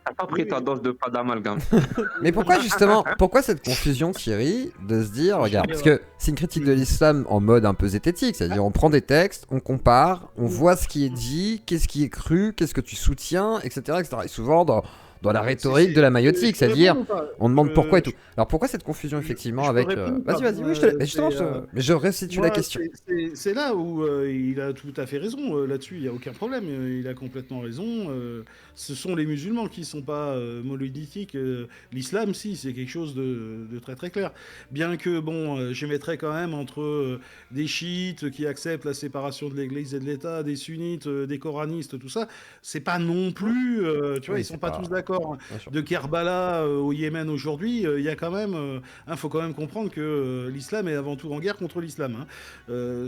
T'as pas pris ta dose de pas d'amalgame. Mais pourquoi justement, pourquoi cette confusion, Thierry, de se dire, regarde, parce que c'est une critique de l'islam en mode un peu zététique, c'est-à-dire on prend des textes, on compare, on voit ce qui est dit, qu'est-ce qui est cru, qu'est-ce que tu soutiens, etc., etc. Et souvent dans la rhétorique de la maïotique, Je peux c'est-à-dire répondre ou pas on demande Je- pourquoi et tout. Alors pourquoi cette confusion effectivement je peux avec répondre ou pas Vas-y, oui, je te la- mais justement, C'est, mais je restitue la Moi, question. c'est là où il a tout à fait raison. Là-dessus, il n'y a aucun problème. Il a complètement raison. Ce sont les musulmans qui ne sont pas monolithiques. L'islam, si, c'est quelque chose de très très clair. Bien que, bon, j'émettrais quand même entre des chiites qui acceptent la séparation de l'Église et de l'État, des sunnites, des coranistes, tout ça. C'est pas non plus, tu vois, Oui, ils sont c'est pas pas- tous d'accord. Bien sûr. De Kerbala au Yémen aujourd'hui, il y a quand même, faut quand même comprendre que l'islam est avant tout en guerre contre l'islam,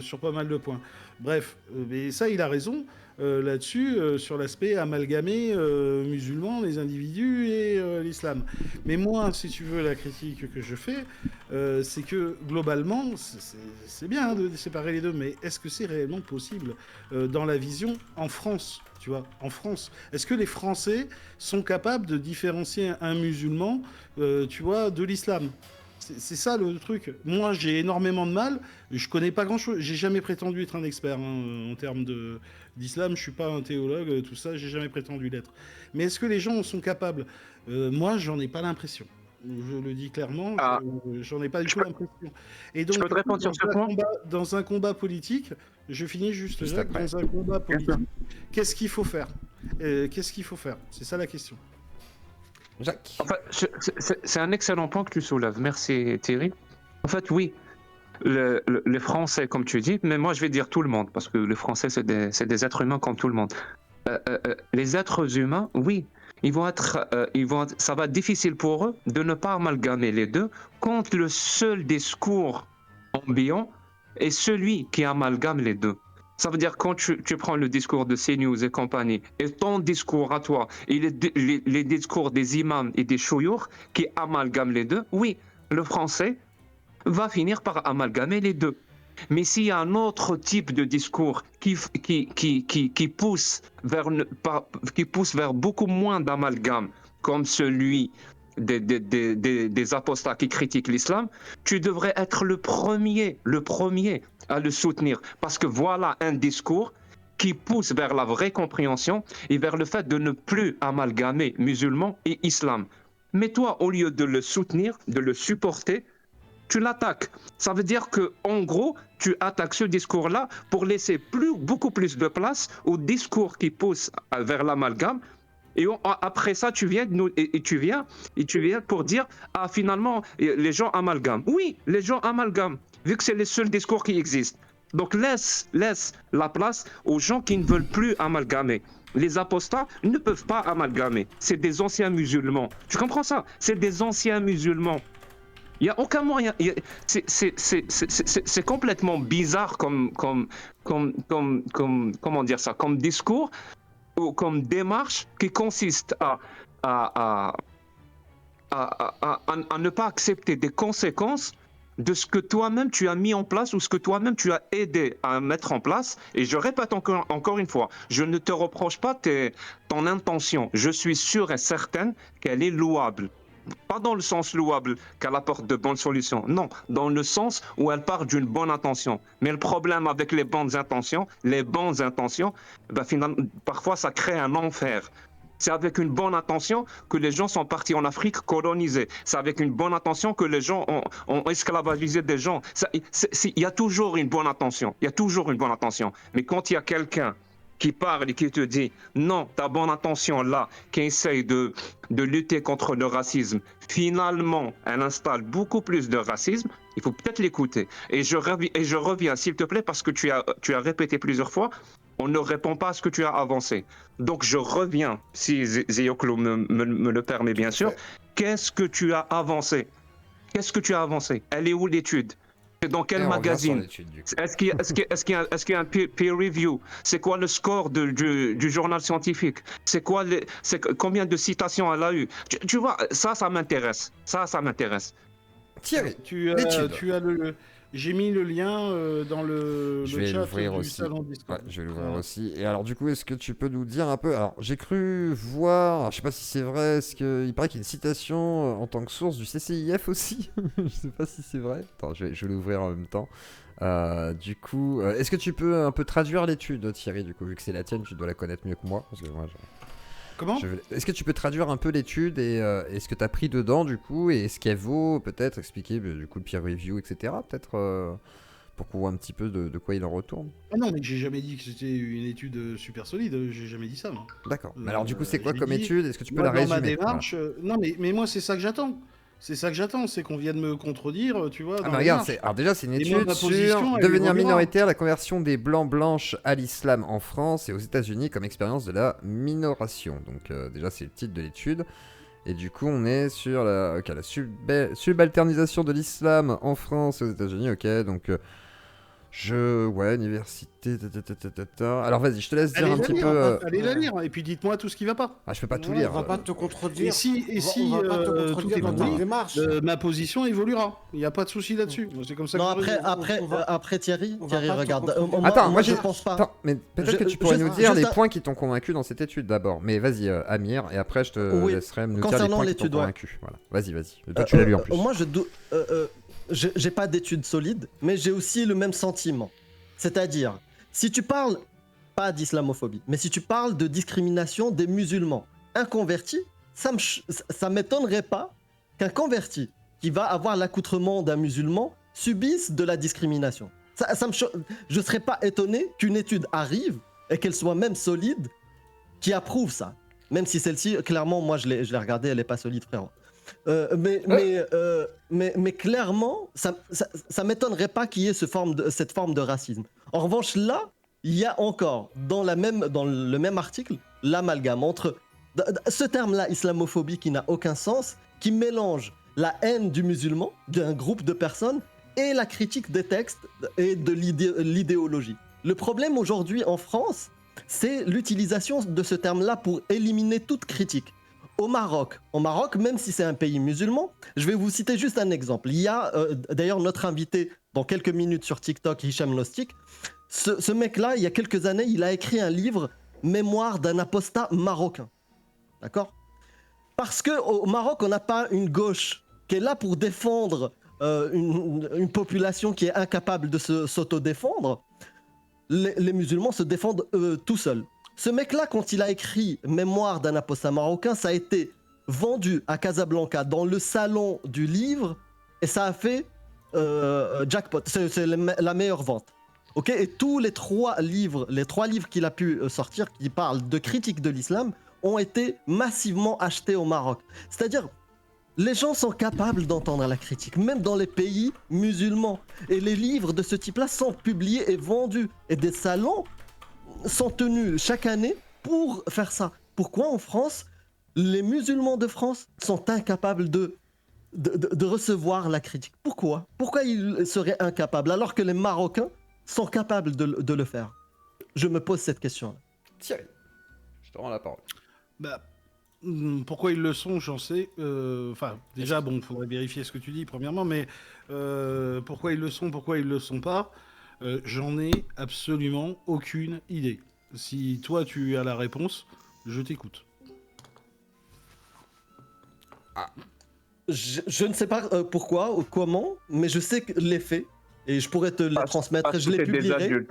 sur pas mal de points. Bref, mais ça, il a raison là-dessus, sur l'aspect amalgamé musulman, les individus et l'islam. Mais moi, si tu veux, la critique que je fais, c'est que globalement, c'est bien de séparer les deux, mais est-ce que c'est réellement possible dans la vision en France? Tu vois, en France, est-ce que les Français sont capables de différencier un musulman, tu vois, de l'islam? C'est ça le truc. Moi, j'ai énormément de mal. Je connais pas grand-chose. J'ai jamais prétendu être un expert en termes d'islam. Je suis pas un théologue, tout ça. J'ai jamais prétendu l'être. Mais est-ce que les gens en sont capables? Moi, j'en ai pas l'impression. Je le dis clairement, Ah. j'en ai pas du Je tout peux- l'impression. Et donc, peux te répondre sur ce point dans un combat politique, je finis juste Juste Jacques, après. dans un combat Bien sûr. politique, qu'est-ce qu'il faut faire? Qu'est-ce qu'il faut faire? C'est ça la question. Jacques. En fait, c'est un excellent point que tu soulèves. Merci Thierry. En fait, oui, les Français, comme tu dis, mais moi je vais dire tout le monde, parce que les Français, c'est des êtres humains comme tout le monde. Les êtres humains, oui, ça va être difficile pour eux de ne pas amalgamer les deux quand le seul discours ambiant est celui qui amalgame les deux. Ça veut dire quand tu prends le discours de CNews et compagnie et ton discours à toi et les discours des imams et des chouyours qui amalgament les deux, oui, le français va finir par amalgamer les deux. Mais s'il y a un autre type de discours qui pousse vers beaucoup moins d'amalgame, comme celui des apostats qui critiquent l'islam, tu devrais être le premier à le soutenir. Parce que voilà un discours qui pousse vers la vraie compréhension et vers le fait de ne plus amalgamer musulmans et islam. Mais toi, au lieu de le soutenir, de le supporter, tu l'attaques. Ça veut dire que, en gros, tu attaques ce discours-là pour laisser beaucoup plus de place au discours qui pousse vers l'amalgame. Et après ça, tu viens pour dire finalement les gens amalgament. Oui, les gens amalgament, vu que c'est le seul discours qui existe. Donc laisse la place aux gens qui ne veulent plus amalgamer. Les apostats ne peuvent pas amalgamer. C'est des anciens musulmans. Tu comprends ça? C'est des anciens musulmans. Il n'y a aucun moyen. C'est complètement bizarre comment dire ça, comme discours. ou comme démarche qui consiste à, à ne pas accepter des conséquences de ce que toi-même tu as mis en place ou ce que toi-même tu as aidé à mettre en place. Et je répète encore une fois, je ne te reproche pas ton intention. Je suis sûr et certaine qu'elle est louable. Pas dans le sens louable qu'elle apporte de bonnes solutions, non, dans le sens où elle part d'une bonne intention. Mais le problème avec les bonnes intentions, ben finalement, parfois ça crée un enfer. C'est avec une bonne intention que les gens sont partis en Afrique colonisés. C'est avec une bonne intention que les gens ont esclavagisé des gens. Il y a toujours une bonne intention. Il y a toujours une bonne intention. Mais quand il y a quelqu'un qui parle et qui te dit non, ta bonne intention là, qui essaye de lutter contre le racisme, finalement, elle installe beaucoup plus de racisme, il faut peut-être l'écouter. Et je reviens, s'il te plaît, parce que tu as répété plusieurs fois, on ne répond pas à ce que tu as avancé. Donc je reviens, si Zeyoklo me le permet bien sûr. Qu'est-ce que tu as avancé? Qu'est-ce que tu as avancé? Elle est où l'étude? C'est dans quel magazine? Est-ce qu'il y a un peer review? C'est quoi le score du journal scientifique? C'est combien de citations elle a eu? Tu vois, ça m'intéresse. Ça m'intéresse. Thierry, tu as j'ai mis le lien dans le chat du salon Discord. Ouais, je vais l'ouvrir aussi. Et alors du coup, est-ce que tu peux nous dire un peu... Alors j'ai cru voir, alors, je sais pas si c'est vrai, il paraît qu'il y a une citation en tant que source du CCIF aussi. Je sais pas si c'est vrai. Attends, je vais l'ouvrir en même temps. Du coup, est-ce que tu peux un peu traduire l'étude, Thierry, du coup, vu que c'est la tienne, tu dois la connaître mieux que moi. Parce que moi, Comment ? Est-ce que tu peux traduire un peu l'étude et ce que tu as pris dedans du coup et ce qu'elle vaut, peut-être expliquer du coup le peer review, etc. Peut-être pour qu'on voit un petit peu de quoi il en retourne. Ah non, mais j'ai jamais dit que c'était une étude super solide, j'ai jamais dit ça. Non. D'accord. Mais alors du coup c'est quoi comme dit, étude? Est-ce que tu peux moi, la résumer? Dans ma démarche, non mais moi c'est ça que j'attends. C'est ça que j'attends, c'est qu'on vienne me contredire, tu vois. Ah mais regarde, alors déjà c'est une Et moi, étude ma sur position, elle devenir évoluera. minoritaire, la conversion des blancs-blanches à l'islam en France et aux États-Unis comme expérience de la minoration. Donc déjà c'est le titre de l'étude. Et du coup on est sur la subalternisation de l'islam en France et aux États-Unis. Ok, donc université. Alors vas-y, je te laisse dire un petit peu. Allez la lire, et puis dites-moi tout ce qui va pas. Ah, je peux pas tout On lire. va pas te contredire. Et si on va pas te tout contredire est dans ta compris, démarche. ma position évoluera. Il n'y a pas de souci là-dessus. Moi, c'est comme ça Non, que je- après Thierry, on va pas te regarde. contredire. Attends, moi je j'ai. pense pas. Attends, mais peut-être que tu pourrais juste- nous dire juste les un- points qui t'ont convaincu dans cette étude d'abord. Mais vas-y, Amir, et après je te Oui, laisserai nous dire les concernant points qui t'ont l'étude, ouais. convaincu. Voilà. Vas-y. Toi, tu l'as lu en plus. Moi, j'ai pas d'études solides, mais j'ai aussi le même sentiment. C'est-à-dire, si tu parles pas d'islamophobie, mais si tu parles de discrimination des musulmans, un converti, ça m'étonnerait pas qu'un converti qui va avoir l'accoutrement d'un musulman subisse de la discrimination. Je serais pas étonné qu'une étude arrive et qu'elle soit même solide, qui approuve ça. Même si celle-ci, clairement, moi je l'ai regardée, elle est pas solide, frérot. Mais clairement, ça m'étonnerait pas qu'il y ait cette forme de racisme. En revanche, là, il y a encore, dans le même article, l'amalgame entre ce terme-là, islamophobie, qui n'a aucun sens, qui mélange la haine du musulman, d'un groupe de personnes, et la critique des textes et de l'idéologie. Le problème aujourd'hui en France, c'est l'utilisation de ce terme-là pour éliminer toute critique. Au Maroc, même si c'est un pays musulman, je vais vous citer juste un exemple. Il y a d'ailleurs notre invité dans quelques minutes sur TikTok, Hicham Nostic. Ce mec-là, il y a quelques années, il a écrit un livre, Mémoire d'un apostat marocain. D'accord ? Parce qu'au Maroc, on n'a pas une gauche qui est là pour défendre une population qui est incapable de s'autodéfendre. Les musulmans se défendent tout seuls. Ce mec-là, quand il a écrit Mémoire d'un apostat marocain, ça a été vendu à Casablanca dans le salon du livre et ça a fait jackpot. C'est la meilleure vente. Okay, et tous les trois livres qu'il a pu sortir qui parlent de critique de l'islam ont été massivement achetés au Maroc. C'est-à-dire, les gens sont capables d'entendre la critique, même dans les pays musulmans. Et les livres de ce type-là sont publiés et vendus. Et des salons sont tenus chaque année pour faire ça. Pourquoi en France, les musulmans de France sont incapables de recevoir la critique? Pourquoi ils seraient incapables alors que les Marocains sont capables de le faire? Je me pose cette question. Thierry. Je te rends la parole. Bah, pourquoi ils le sont, j'en sais. Enfin, déjà, bon, faudrait vérifier ce que tu dis, premièrement, mais pourquoi ils le sont, pourquoi ils le sont pas, j'en ai absolument aucune idée. Si toi, tu as la réponse, je t'écoute. Je ne sais pas pourquoi ou comment, mais je sais que les faits, et je pourrais te les transmettre, Parce je que les c'est des publierai. adultes.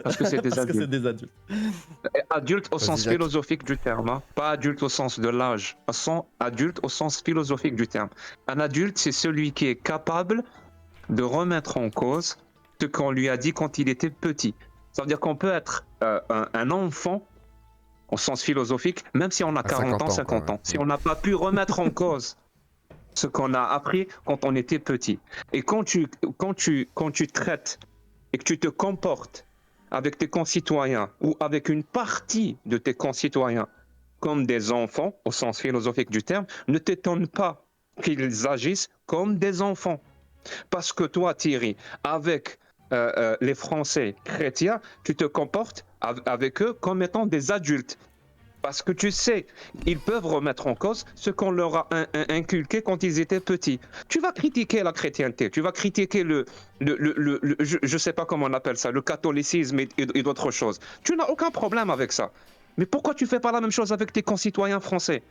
Parce que c'est des Parce que c'est adultes. des adultes. Adulte au Vas-y, sens Jack. philosophique du terme, hein. Pas adulte au sens de l'âge. Adulte au sens philosophique du terme. Un adulte, c'est celui qui est capable de remettre en cause ce qu'on lui a dit quand il était petit. Ça veut dire qu'on peut être un enfant au sens philosophique, même si on a À 40 ans, 50 ans, 50 quoi, ans. Si on n'a pas pu remettre en cause ce qu'on a appris quand on était petit. Et quand tu traites et que tu te comportes avec tes concitoyens ou avec une partie de tes concitoyens comme des enfants, au sens philosophique du terme, ne t'étonne pas qu'ils agissent comme des enfants. Parce que toi, Thierry, avec les Français chrétiens, tu te comportes avec eux comme étant des adultes. Parce que tu sais, ils peuvent remettre en cause ce qu'on leur a inculqué quand ils étaient petits. Tu vas critiquer la chrétienté, tu vas critiquer je sais pas comment on appelle ça, le catholicisme et d'autres choses. Tu n'as aucun problème avec ça. Mais pourquoi tu fais pas la même chose avec tes concitoyens français?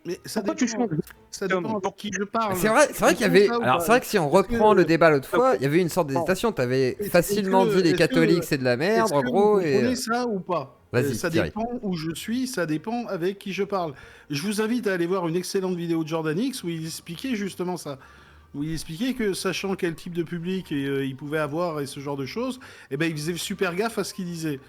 Mais ça Pourquoi tu dépend, changes? ça dépend avec qui je parle. C'est vrai qu'il y avait. Ça ou Alors pas c'est vrai que si on Est-ce que- reprend le débat l'autre fois, il y avait une sorte d'hésitation. T'avais Est-ce facilement que- dit les est-ce que- catholiques c'est de la merde, Est-ce en que gros. vous Et comprenez ça ou pas Vas-y, Ça Thierry. dépend où je suis, ça dépend avec qui je parle. Je vous invite à aller voir une excellente vidéo de Jordan X où il expliquait justement ça. Où il expliquait que, sachant quel type de public il pouvait avoir et ce genre de choses, eh ben, il faisait super gaffe à ce qu'il disait.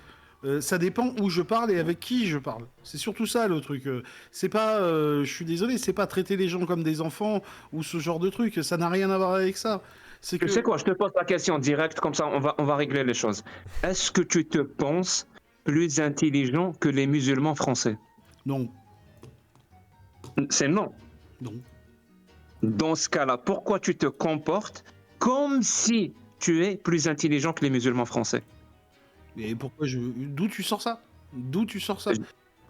Ça dépend où je parle et avec qui je parle. C'est surtout ça le truc. C'est pas, je suis désolé, c'est pas traiter les gens comme des enfants ou ce genre de truc. Ça n'a rien à voir avec ça. C'est Tu que sais quoi, je te pose la question directe, comme ça on va régler les choses. Est-ce que tu te penses plus intelligent que les musulmans français? non, C'est non. non. Dans ce cas-là, pourquoi tu te comportes comme si tu es plus intelligent que les musulmans français? Mais pourquoi d'où tu sors ça? D'où tu sors ça?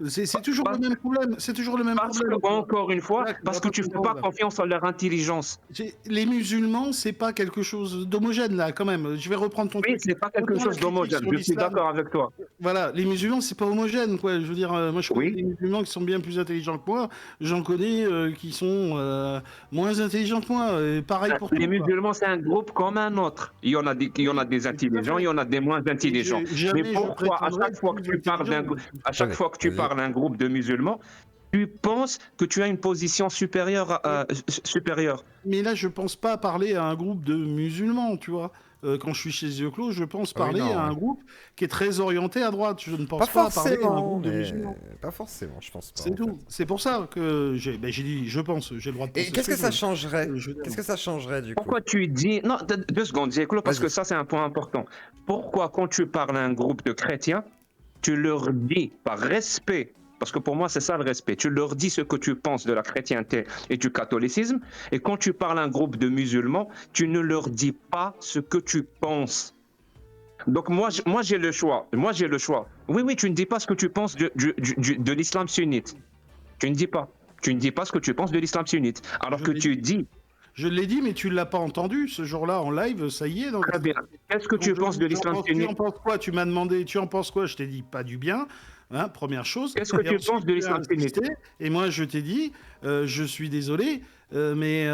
C'est toujours Parce- le même problème. C'est toujours le même Parce que, problème. encore une fois, Jacques, parce on que va tu pas fais pas comprendre. confiance en leur intelligence. Les musulmans, c'est pas quelque chose d'homogène là, quand même. Je vais reprendre ton Oui, truc. c'est pas quelque Autant chose la critique d'homogène. sur Je suis l'islam. d'accord avec toi. Voilà, les musulmans, c'est pas homogène, quoi. Je veux dire, moi, je connais Oui. des musulmans qui sont bien plus intelligents que moi. J'en connais qui sont moins intelligents que moi. Et pareil pour Les tout, quoi. musulmans, c'est un groupe comme un autre. Il y en a des intelligents, il y en a des moins intelligents. Jamais Mais je pourquoi, à prétendrai chaque fois que être tu parles intelligent. à chaque Allez, fois que tu vas-y. parles d'un groupe de musulmans, tu penses que tu as une position supérieure supérieure. Mais là, je pense pas parler à un groupe de musulmans, tu vois. Quand je suis chez Yeux Clos, je pense Ah oui, parler non, à un ouais. groupe qui est très orienté à droite. Je ne pense Pas pas parler à un forcément, groupe de mais musulmans. pas forcément, je pense pas. C'est en tout. fait. C'est pour ça que j'ai dit, je pense, j'ai le droit de penser. Et qu'est-ce que ce ça je veux. changerait Je veux dire, Qu'est-ce que ça changerait du coup Pourquoi tu dis... Non, 2 secondes, Diego, parce Vas-y. que ça, c'est un point important. Pourquoi, quand tu parles à un groupe de chrétiens, tu leur dis, par respect, parce que pour moi, c'est ça le respect, tu leur dis ce que tu penses de la chrétienté et du catholicisme, et quand tu parles à un groupe de musulmans, tu ne leur dis pas ce que tu penses. Donc moi j'ai le choix. Moi, j'ai le choix. Oui, tu ne dis pas ce que tu penses de l'islam sunnite. Tu ne dis pas. Tu ne dis pas ce que tu penses de l'islam sunnite. Alors Je que l'ai tu dit. dis, Je l'ai dit, mais tu l'as pas entendu ce jour-là en live, ça y est. Donc, très bien, qu'est-ce que tu penses de l'islam Tu en sunnite? penses quoi? Tu m'as demandé, tu en penses quoi? Je t'ai dit pas du bien, hein, première chose. Qu'est-ce que Et tu ensuite, penses de tu as l'islam sunnite? insisté, et moi, je t'ai dit, je suis désolé, mais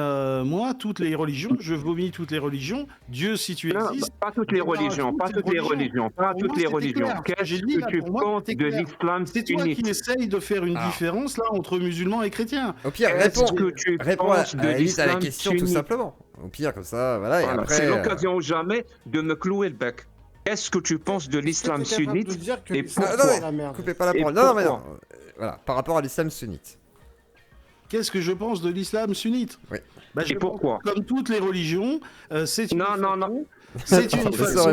moi, toutes les religions, je vomis toutes les religions. Dieu, si tu Non, existes. pas toutes les religions, pas toutes les religions, pas Pour toutes moi, les c'était religions. clair. Qu'est-ce J'ai dit, que là, tu pour moi, penses c'était de clair. l'islam C'est toi qui sunnite? essaye de faire une Alors. différence là entre musulmans et chrétiens. Au pire, Qu'est-ce réponds, que tu réponds à, penses à de la limite à la l'islam question tout sunnite? simplement. Au pire, comme ça, voilà, et Voilà, après. c'est l'occasion ou jamais de me clouer le bec. Qu'est-ce que tu penses de l'islam Est-ce que t'es capable de sunnite? dire que et l'islam, pourquoi c'est la merde? Coupez pas la Et parole. Non, mais non. pourquoi Voilà, par rapport à l'islam sunnite. Qu'est-ce que je pense de l'islam sunnite? Oui. Bah, je Et pourquoi? pense que, comme toutes les religions, c'est une Non. C'est une Laisse-le façon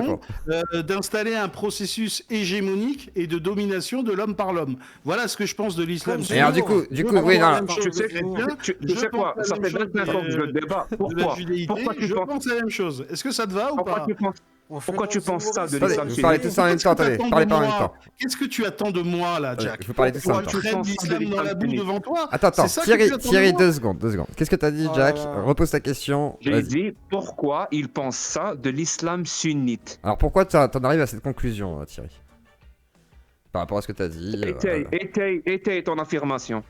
répondre. d'installer un processus hégémonique et de domination de l'homme par l'homme. Voilà ce que je pense de l'islam. Comme Et alors, du coup, oui, non. Tu sais, tu sais quoi? Ça fait 25 ans que je débat. De la Pourquoi? judéité, Pourquoi tu je penses? pense la même chose. Est-ce que ça te va ou Pourquoi pas? tu penses? On fait Pourquoi tu dans penses ça de Attendez, l'islam vous parlez sunnite? tous en même temps, attendez, parlez pas en même temps. Qu'est-ce que tu attends de moi, là, Jack? Vous parlez tous en même Tu temps. traînes l'islam dans la boue devant toi? Attends, C'est ça que tu Thierry, attends de Thierry, moi 2 secondes, 2 secondes. Qu'est-ce que t'as dit, Oh Jack? là là. Repose ta question. J'ai Vas-y. dit pourquoi il pense ça de l'islam sunnite. Alors pourquoi t'en arrives à cette conclusion, Thierry? Par rapport à ce que t'as dit. Étaye ton affirmation.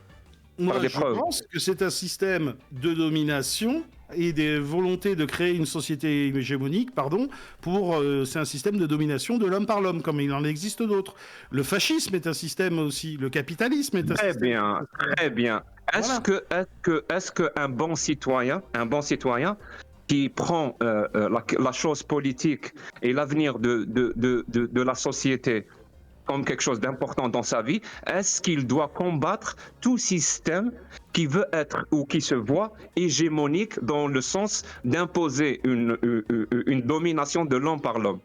Moi, des je preuves. pense que c'est un système de domination et des volontés de créer une société hégémonique, pardon, c'est un système de domination de l'homme par l'homme, comme il en existe d'autres. Le fascisme est un système aussi, le capitalisme est un Très système. bien, très bien. Est-ce qu'un bon citoyen qui prend la chose politique et l'avenir de la société comme quelque chose d'important dans sa vie, est-ce qu'il doit combattre tout système qui veut être ou qui se voit hégémonique dans le sens d'imposer une domination de l'homme par l'homme?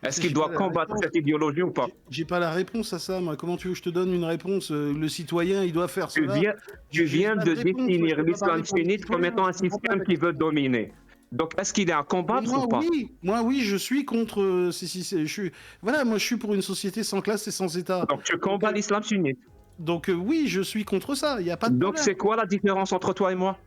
Est-ce qu'il J'ai doit pas la combattre réponse. cette idéologie ou pas? J'ai pas la réponse à ça, moi. Comment tu veux que je te donne une réponse? Le citoyen, il doit faire Tu cela. viens J'ai pas de de réponse, définir moi, je peux pas l'islam parler pour les sunnite comme citoyens, étant un je comprends pas système la qui veut dominer. Donc, est-ce qu'il est à combattre ou pas? Moi, oui, je suis contre. Voilà, moi, je suis pour une société sans classe et sans État. Donc, tu combats l'islam sunnite. Donc, oui, je suis contre ça. Il n'y a pas de Donc, problème. c'est quoi la différence entre toi et moi?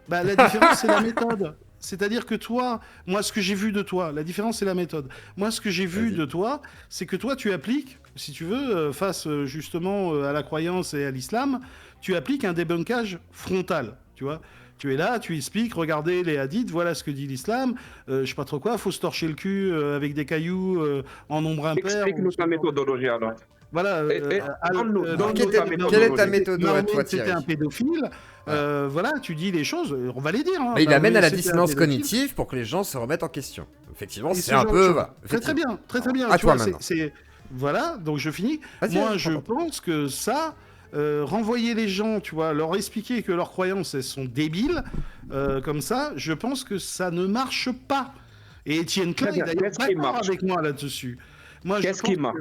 Bah, la différence, c'est la méthode. C'est-à-dire que toi, moi, ce que j'ai vu de toi, la différence, c'est la méthode. Moi, ce que j'ai vu Vas-y. de toi, c'est que toi, tu appliques, si tu veux, face justement à la croyance et à l'islam, tu appliques un débunkage frontal, tu vois. Tu es là, tu expliques, regardez les hadiths, voilà ce que dit l'islam, je sais pas trop quoi, faut se torcher le cul avec des cailloux en nombre impair. Explique-nous ou ta ce- méthodologie alors. Voilà. donne-nous ta Quelle est ta méthodologie. méthode à toi, C'était Thierry? un pédophile. Voilà, tu dis les choses, on va les dire. Hein. Mais il amène à la C'était un dissonance pédophile. cognitive pour que les gens se remettent en question. Effectivement, Et c'est ce un genre de peu. choses. Voilà, Très très bien, très très bien. À Tu toi vois, maintenant. Voilà, donc je finis. Vas-y, Moi, vas-y, je prends pense que ça, renvoyer les gens, tu vois, leur expliquer que leurs croyances, elles sont débiles, comme ça, je pense que ça ne marche pas. Et Étienne Klein Très est bien. d'ailleurs Qu'est-ce qui d'accord marche avec moi là-dessus. Moi, je Qu'est-ce qui pense marche?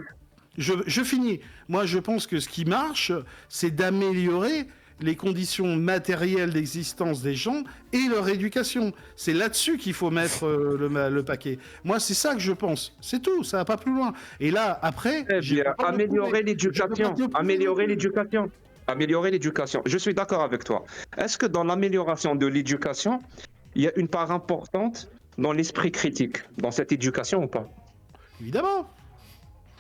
je finis. Moi, je pense que ce qui marche, c'est d'améliorer les conditions matérielles d'existence des gens et leur éducation. C'est là-dessus qu'il faut mettre le paquet. Moi, c'est ça que je pense. C'est tout, ça va pas plus loin. Et là, après... Très je bien. peux pas le Améliorer prouver. Je peux l'éducation. pas te le prouver Améliorer non plus. l'éducation. Améliorer l'éducation. Je suis d'accord avec toi. Est-ce que dans l'amélioration de l'éducation, il y a une part importante dans l'esprit critique, dans cette éducation ou pas? Évidemment.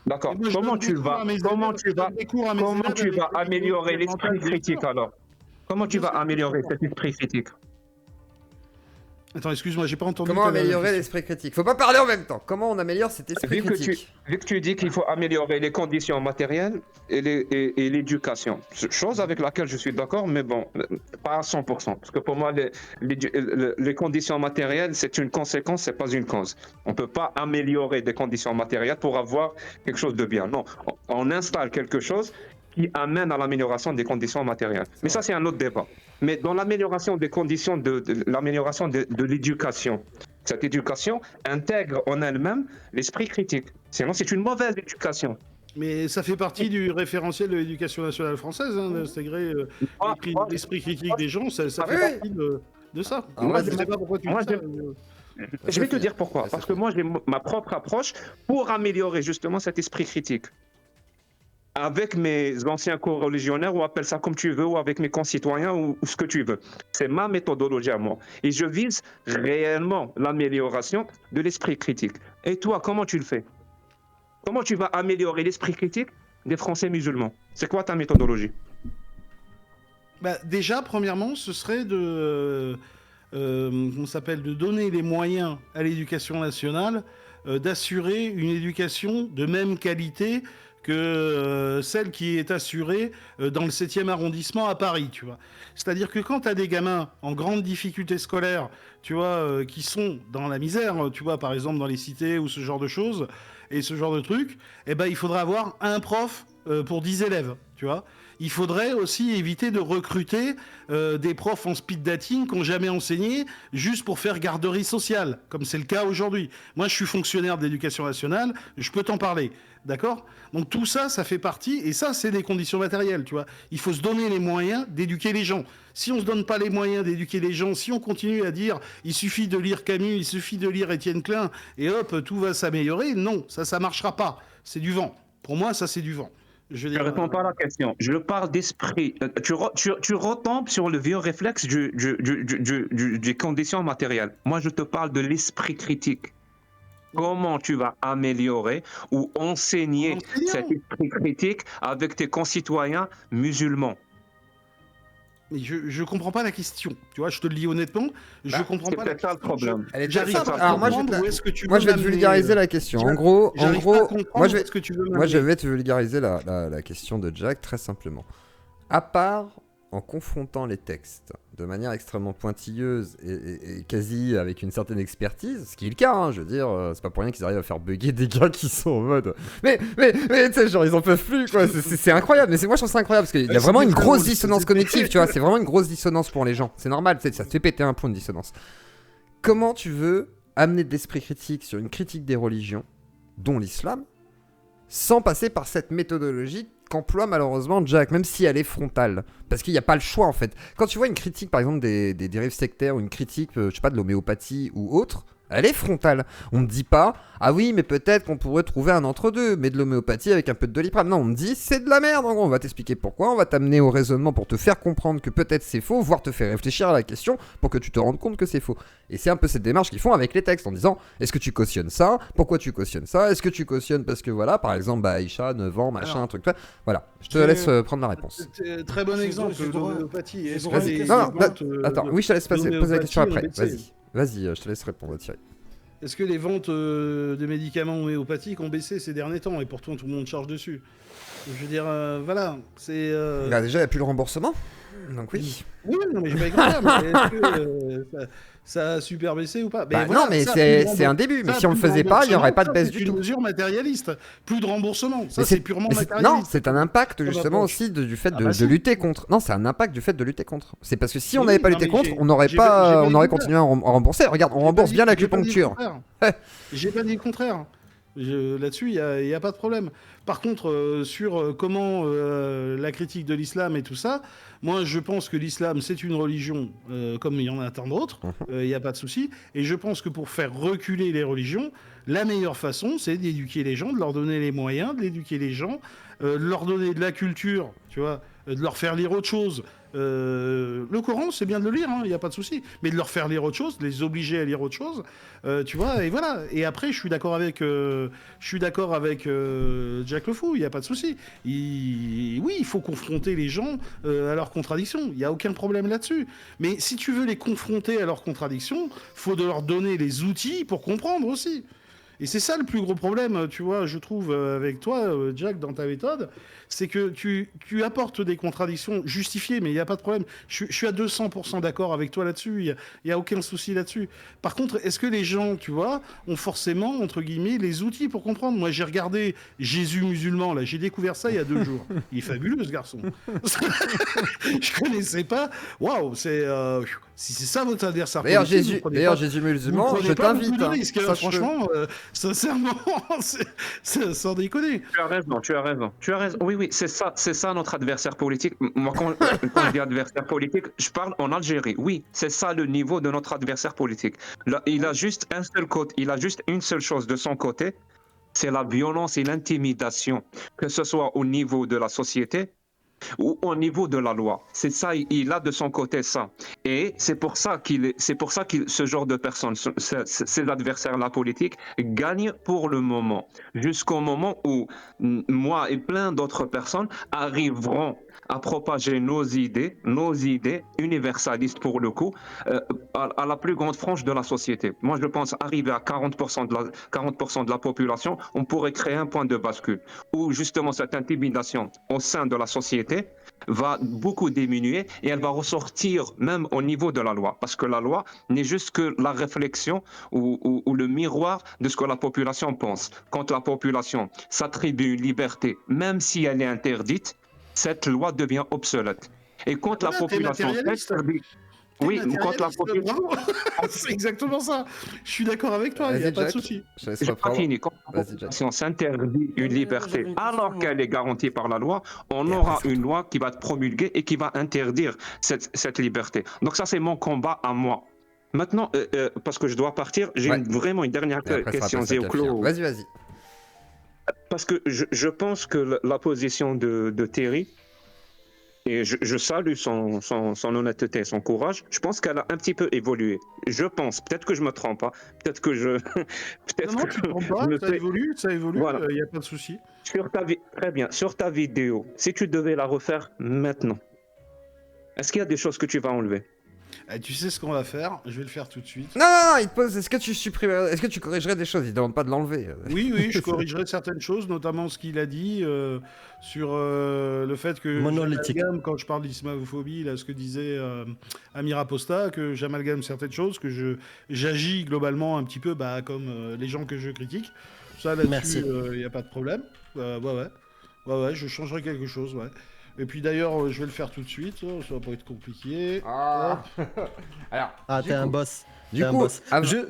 D'accord. Et moi, je Comment donne tu des cours vas, à mes comment élèves, tu je vas, donne des cours à mes comment élèves tu avec vas des améliorer vidéos l'esprit mentales, bien critique sûr. alors? Comment tu Bien vas sûr, améliorer bien sûr. cet esprit critique? Attends, excuse-moi, j'ai pas entendu. Comment ta améliorer question. l'esprit critique? Faut pas parler en même temps. Comment on améliore cet esprit critique? Vu que tu dis qu'il faut améliorer les conditions matérielles et l'éducation, chose avec laquelle je suis d'accord, mais bon, pas à 100%. Parce que pour moi, les conditions matérielles, c'est une conséquence, c'est pas une cause. On ne peut pas améliorer des conditions matérielles pour avoir quelque chose de bien. Non, on installe quelque chose qui amène à l'amélioration des conditions matérielles. Mais ça, c'est un autre débat. Mais dans l'amélioration des conditions l'amélioration de l'éducation, cette éducation intègre en elle-même l'esprit critique. Sinon, c'est une mauvaise éducation. Mais ça fait partie du référentiel de l'éducation nationale française, hein, d'intégrer l'esprit critique des gens, ça Ah fait oui, partie de ça. Alors, Moi, vas-y. je sais pas pourquoi tu Moi, dis ça. Je vais te dire pourquoi. Parce que moi, j'ai ma propre approche pour améliorer justement cet esprit critique. Avec mes anciens co-religionnaires, ou appelle ça comme tu veux, ou avec mes concitoyens, ou ce que tu veux. C'est ma méthodologie à moi. Et je vise réellement l'amélioration de l'esprit critique. Et toi, comment tu le fais? Comment tu vas améliorer l'esprit critique des Français musulmans? C'est quoi ta méthodologie? Bah, déjà, premièrement, ce serait comment ça s'appelle, de donner les moyens à l'éducation nationale d'assurer une éducation de même qualité que celle qui est assurée dans le 7e arrondissement à Paris, tu vois. C'est-à-dire que quand tu as des gamins en grande difficulté scolaire, tu vois, qui sont dans la misère, tu vois, par exemple dans les cités ou ce genre de choses, et ce genre de trucs, eh ben, il faudra avoir un prof pour 10 élèves, tu vois. Il faudrait aussi éviter de recruter des profs en speed dating qui n'ont jamais enseigné juste pour faire garderie sociale, comme c'est le cas aujourd'hui. Moi, je suis fonctionnaire de l'éducation nationale, je peux t'en parler, d'accord? Donc tout ça, ça fait partie, et ça, c'est des conditions matérielles, tu vois. Il faut se donner les moyens d'éduquer les gens. Si on ne se donne pas les moyens d'éduquer les gens, si on continue à dire il suffit de lire Camus, il suffit de lire Étienne Klein, et hop, tout va s'améliorer, non, ça marchera pas. C'est du vent. Pour moi, ça, c'est du vent. Je veux Je ne dire, réponds pas à la question. Je parle d'esprit. Tu retombes sur le vieux réflexe des conditions matérielles. Moi, je te parle de l'esprit critique. Comment tu vas améliorer ou enseigner enseignant. cet esprit critique avec tes concitoyens musulmans? Mais je comprends pas la question. Tu vois, je te le dis honnêtement, je comprends C'est pas la peut-être ça le question. problème. Elle est très J'arrive simple. pas à Alors moi, je vais comprendre te où la- est-ce que tu moi, veux je vais te m'amener, vulgariser la question. En Jack. gros, J'arrive pas à comprendre moi, je où vais, est-ce que tu veux moi, je m'amener. vais te vulgariser la question de Jack très simplement. À part en confrontant les textes de manière extrêmement pointilleuse et quasi avec une certaine expertise, ce qui est le cas, hein, je veux dire, c'est pas pour rien qu'ils arrivent à faire bugger des gars qui sont en mode. Mais tu sais, genre, ils en peuvent plus, quoi. C'est incroyable. Mais moi, je trouve ça incroyable parce qu'il y a Ouais, vraiment c'est une des grosse frérots, dissonance c'est- cognitive, tu vois. C'est vraiment une grosse dissonance pour les gens. C'est normal, tu sais, ça te fait péter un point de dissonance. Comment tu veux amener de l'esprit critique sur une critique des religions, dont l'islam, sans passer par cette méthodologie qu'emploie malheureusement Jack, même si elle est frontale. Parce qu'il n'y a pas le choix en fait. Quand tu vois une critique par exemple des dérives sectaires ou une critique, je sais pas, de l'homéopathie ou autre, elle est frontale. On ne dit pas, ah oui, mais peut-être qu'on pourrait trouver un entre-deux, mais de l'homéopathie avec un peu de doliprane. Non, on me dit, c'est de la merde. En gros, on va t'expliquer pourquoi, on va t'amener au raisonnement pour te faire comprendre que peut-être c'est faux, voire te faire réfléchir à la question pour que tu te rendes compte que c'est faux. Et c'est un peu cette démarche qu'ils font avec les textes en disant, est-ce que tu cautionnes ça? Pourquoi tu cautionnes ça? Est-ce que tu cautionnes parce que voilà, par exemple, bah, Aïcha, 9 ans, machin, Alors, un truc là. Voilà, je te j'ai- laisse prendre la réponse. Très bon J'ai exemple, droit- j'ai droit- l'homéopathie. j'ai Est-ce droit que à une les question. Non, non, ventes, Attends, oui, je te laisse poser la question après. d'homéopathie ont Vas-y, je te laisse répondre, Thierry. Est-ce que les ventes de médicaments homéopathiques ont baissé ces derniers temps et pourtant tout le monde charge dessus? Je veux dire, voilà, c'est. Bah, déjà, il n'y a plus le remboursement. Donc oui. Oui, non, mais j'ai pas compris. Mais est-ce que ça a super baissé ou pas? Bah, voilà, non, mais ça, c'est plus de c'est un début. Mais ça, si on le plus de faisait pas, il n'y aurait pas de remboursement, baisse du C'est tout. une mesure matérialiste. Plus de remboursement. Ça, Mais c'est purement mais matérialiste. non, c'est un impact Comme justement approche. aussi du fait Ah de, bah de si. lutter contre. Non, c'est un impact du fait de lutter contre. C'est parce que si on Oui, n'avait pas non, lutté mais contre, j'ai- on n'aurait j'ai pas, pas on dit aurait le continué à rembourser. Regarde, on rembourse bien J'ai pas dit le l'acupuncture. contraire. J'ai pas dit le contraire. Là-dessus, il n'y a pas de problème. Par contre, sur comment la critique de l'islam et tout ça, moi, je pense que l'islam, c'est une religion, comme il y en a tant d'autres, il n'y a pas de souci. Et je pense que pour faire reculer les religions, la meilleure façon, c'est d'éduquer les gens, de leur donner les moyens, d'éduquer les gens, de leur donner de la culture, tu vois, de leur faire lire autre chose. Le Coran, c'est bien de le lire, il n'y a pas de souci. Mais de leur faire lire autre chose, de les obliger à lire autre chose, tu vois, et voilà. Et après, je suis d'accord avec Jack Le Fou, il n'y a pas de souci. Oui, il faut confronter les gens à leurs contradictions. Il n'y a aucun problème là-dessus. Mais si tu veux les confronter à leurs contradictions, faut de leur donner les outils pour comprendre aussi. Et c'est ça le plus gros problème, tu vois, je trouve, avec toi, Jack, dans ta méthode, c'est que tu apportes des contradictions justifiées, mais il n'y a pas de problème. Je suis à 200% d'accord avec toi là-dessus, il n'y a aucun souci là-dessus. Par contre, est-ce que les gens, tu vois, ont forcément, entre guillemets, les outils pour comprendre? Moi, j'ai regardé Jésus musulman, là, j'ai découvert ça il y a 2 jours. Il est fabuleux, ce garçon. Je connaissais pas. Waouh, si c'est ça votre adversaire D'ailleurs, politique, Jésus, vous prenez d'ailleurs, pas- Jésus vous musulman, prenez je pas t'invite. beaucoup de hein. risques, Sache-le. franchement, sincèrement, c'est sans déconner. Tu as raison, tu as raison. Tu as raison. Oui, oui, c'est ça notre adversaire politique. Moi, quand je dis adversaire politique, je parle en Algérie. Oui, c'est ça le niveau de notre adversaire politique. Là, il a juste un seul côté, il a juste une seule chose de son côté, c'est la violence et l'intimidation, que ce soit au niveau de la société ou au niveau de la loi. C'est ça, il a de son côté ça. Et c'est pour ça ce genre de personnes, ces adversaires-là politiques, gagnent pour le moment. Jusqu'au moment où moi et plein d'autres personnes arriveront à propager nos idées universalistes pour le coup, à la plus grande frange de la société. Moi, je pense arriver à 40% de la population, on pourrait créer un point de bascule où justement cette intimidation au sein de la société va beaucoup diminuer et elle va ressortir même au niveau de la loi. Parce que la loi n'est juste que la réflexion ou le miroir de ce que la population pense. Quand la population s'attribue une liberté, même si elle est interdite, cette loi devient obsolète. Et quand la Voilà, t'es population matérialiste. s'interdit- T'es oui, quand la matérialiste, population... bravo. C'est exactement ça. Je suis d'accord avec toi, il n'y a Vas-y, pas de Jack. souci. Je laisse J'ai pas reprendre. fini. Quand la Vas-y, Jack. population s'interdit une j'avais liberté une question, alors moi. qu'elle est garantie par la loi, on Et aura après, une loi qui va être promulguée et qui va interdire cette liberté. Donc ça, c'est mon combat à moi. Maintenant, parce que je dois partir, j'ai Ouais. vraiment une dernière Et après, ça question, passe à Kafir. Zéoclo. Vas-y, vas-y. Parce que je pense que la position de Thierry, et je salue son honnêteté, son courage, je pense qu'elle a un petit peu évolué. Je pense, peut-être que je me trompe, hein, peut-être que je... peut-être Non, que tu te trompes pas, je me ça fais- évolue, il Voilà. n'y a pas de souci. Très bien, sur ta vidéo, si tu devais la refaire maintenant, est-ce qu'il y a des choses que tu vas enlever? Tu sais ce qu'on va faire, je vais le faire tout de suite. Non, non, non, il te pose, est-ce que tu corrigerais des choses? Il demande pas de l'enlever. Oui, oui, je corrigerai certaines choses, notamment ce qu'il a dit sur le fait que Monolithique. j'amalgame, quand je parle d'islamophobie, là, ce que disait Amir Aposta, que j'amalgame certaines choses, que j'agis globalement un petit peu comme les gens que je critique. Ça, Merci. là-dessus, il n'y a pas de problème. Ouais, je changerai quelque chose, ouais. Et puis d'ailleurs, je vais le faire tout de suite, ça va pas être compliqué. Ah. Alors, Ah, du t'es un coup- boss. Du T'es un coup, boss.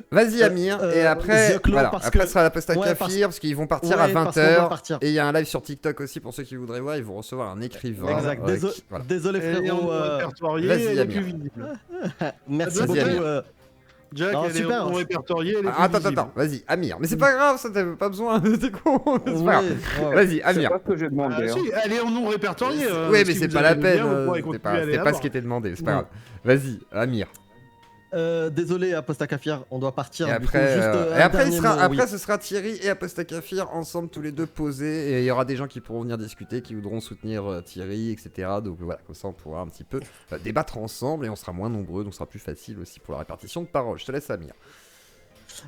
vas-y Amir, et après, The Claw, voilà, parce après que- ce sera la poste à Ouais, Kafir, parce qu'ils vont partir Ouais, à parce qu'on doit 20h, partir. et il y a un live sur TikTok aussi pour ceux qui voudraient voir, ils vont recevoir un écrivain. Exact. voilà. Désolé Elle est en frérot. répertoriée, vas-y, elle est Amir. plus visible. Merci Vas-y, beaucoup. Amir. Jack, Non, elle super. est en répertoriée, elle est Ah, plus attends, visible. vas-y, Amir. Mais c'est pas grave, ça t'avais pas besoin, t'es con. C'est pas grave. Vas-y, C'est Amir. pas ce que j'ai demandé. Ah, hein. si, elle est en non répertoriée. Oui, mais si c'est vous pas la aimez peine, bien, vous pourrez c'était continuer à pas, aller c'était la pas ce voir. qui était demandé, c'est pas Non. grave. Vas-y, Amir. Désolé Aposta Kafir, on doit partir. Et du coup, après, juste, et un après, dernier mot, oui. ce sera Thierry et Aposta Kafir ensemble, tous les deux posés. Et il y aura des gens qui pourront venir discuter, qui voudront soutenir Thierry, etc. Donc voilà, comme ça on pourra un petit peu débattre ensemble et on sera moins nombreux, donc ce sera plus facile aussi pour la répartition de parole. Je te laisse, Amir.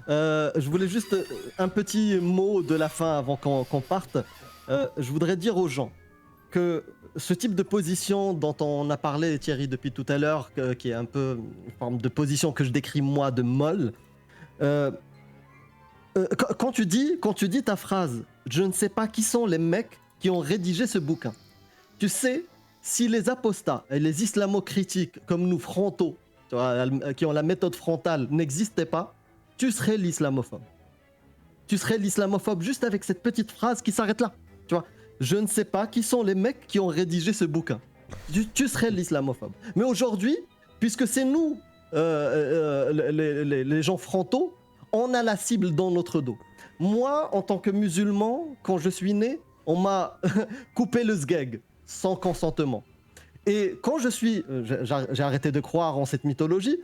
Je voulais juste un petit mot de la fin avant qu'on parte. Je voudrais dire aux gens que ce type de position dont on a parlé, Thierry, depuis tout à l'heure, qui est un peu une forme de position que je décris moi de molle, quand tu dis ta phrase, je ne sais pas qui sont les mecs qui ont rédigé ce bouquin. Tu sais, si les apostats et les islamo-critiques comme nous, frontaux, tu vois, qui ont la méthode frontale, n'existaient pas, tu serais l'islamophobe. Tu serais l'islamophobe juste avec cette petite phrase qui s'arrête là. Tu vois, je ne sais pas qui sont les mecs qui ont rédigé ce bouquin. Tu serais l'islamophobe. Mais aujourd'hui, puisque c'est nous, les gens frontaux, on a la cible dans notre dos. Moi, en tant que musulman, quand je suis né, on m'a coupé le sgeg sans consentement. Et quand j'ai arrêté de croire en cette mythologie,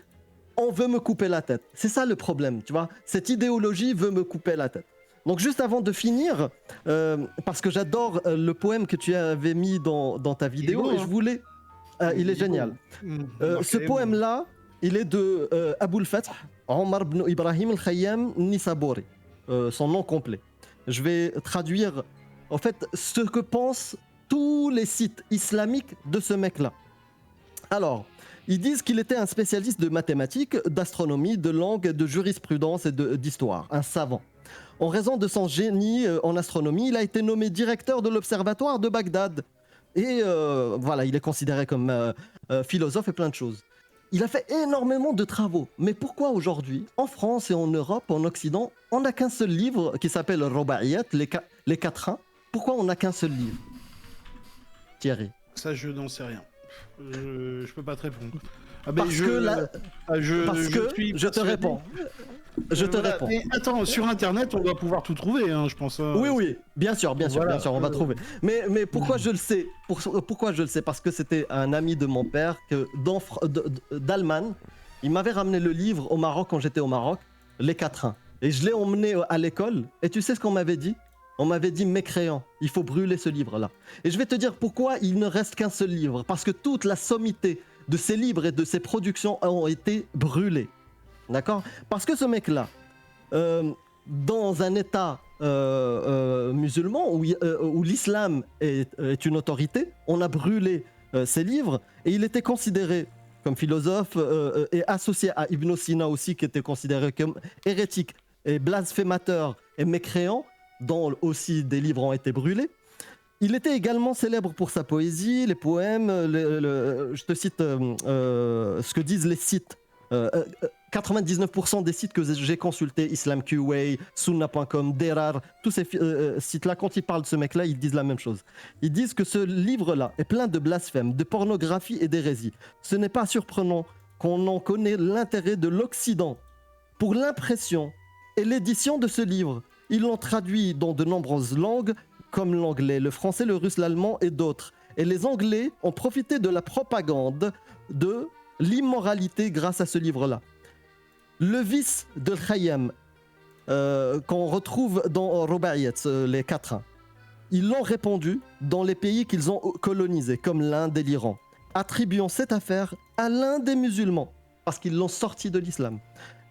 on veut me couper la tête. C'est ça le problème, tu vois. Cette idéologie veut me couper la tête. Donc juste avant de finir, parce que j'adore le poème que tu avais mis dans ta vidéo, beau, et hein. je voulais... il est génial. Ce poème-là, il est de Aboul Fath Omar ibn Ibrahim al-Khayyam Nisabori, son nom complet. Je vais traduire en fait ce que pensent tous les sites islamiques de ce mec-là. Alors, ils disent qu'il était un spécialiste de mathématiques, d'astronomie, de langue, de jurisprudence et d'histoire, un savant. En raison de son génie en astronomie, il a été nommé directeur de l'observatoire de Bagdad. Et voilà, il est considéré comme philosophe et plein de choses. Il a fait énormément de travaux. Mais pourquoi aujourd'hui, en France et en Europe, en Occident, on n'a qu'un seul livre qui s'appelle Robaïat, les quatrains? Pourquoi on n'a qu'un seul livre, Thierry? Ça, je n'en sais rien. Je peux pas te répondre. Parce que je te réponds. Je te réponds. Mais attends, sur Internet, on doit pouvoir tout trouver, hein, je pense. Oui, bien sûr, Voilà. on va trouver. Mais pourquoi je le sais? Pourquoi je le sais? Parce que c'était un ami de mon père d'Allemagne. Il m'avait ramené le livre au Maroc quand j'étais au Maroc, Les Quatrains. Et je l'ai emmené à l'école. Et tu sais ce qu'on m'avait dit? On m'avait dit mécréant, il faut brûler ce livre-là. Et je vais te dire pourquoi il ne reste qu'un seul livre. Parce que toute la sommité de ces livres et de ces productions ont été brûlées. D'accord? Parce que ce mec-là, dans un État musulman où l'islam est une autorité, on a brûlé ses livres et il était considéré comme philosophe et associé à Ibn Sina aussi, qui était considéré comme hérétique et blasphémateur et mécréant, dont aussi des livres ont été brûlés. Il était également célèbre pour sa poésie, les poèmes, je te cite ce que disent les sites. 99% des sites que j'ai consultés, IslamQA, Sunna.com, Derar, tous ces sites-là, quand ils parlent de ce mec-là, ils disent la même chose. Ils disent que ce livre-là est plein de blasphèmes, de pornographie et d'hérésie. Ce n'est pas surprenant qu'on en connaît l'intérêt de l'Occident pour l'impression et l'édition de ce livre. Ils l'ont traduit dans de nombreuses langues, comme l'anglais, le français, le russe, l'allemand et d'autres. Et les Anglais ont profité de la propagande de l'immoralité grâce à ce livre-là. Le vice de Khayyam, qu'on retrouve dans Rubaiyat, les quatrains, ils l'ont répandu dans les pays qu'ils ont colonisés, comme l'Inde et l'Iran, attribuant cette affaire à l'un des musulmans, parce qu'ils l'ont sorti de l'islam,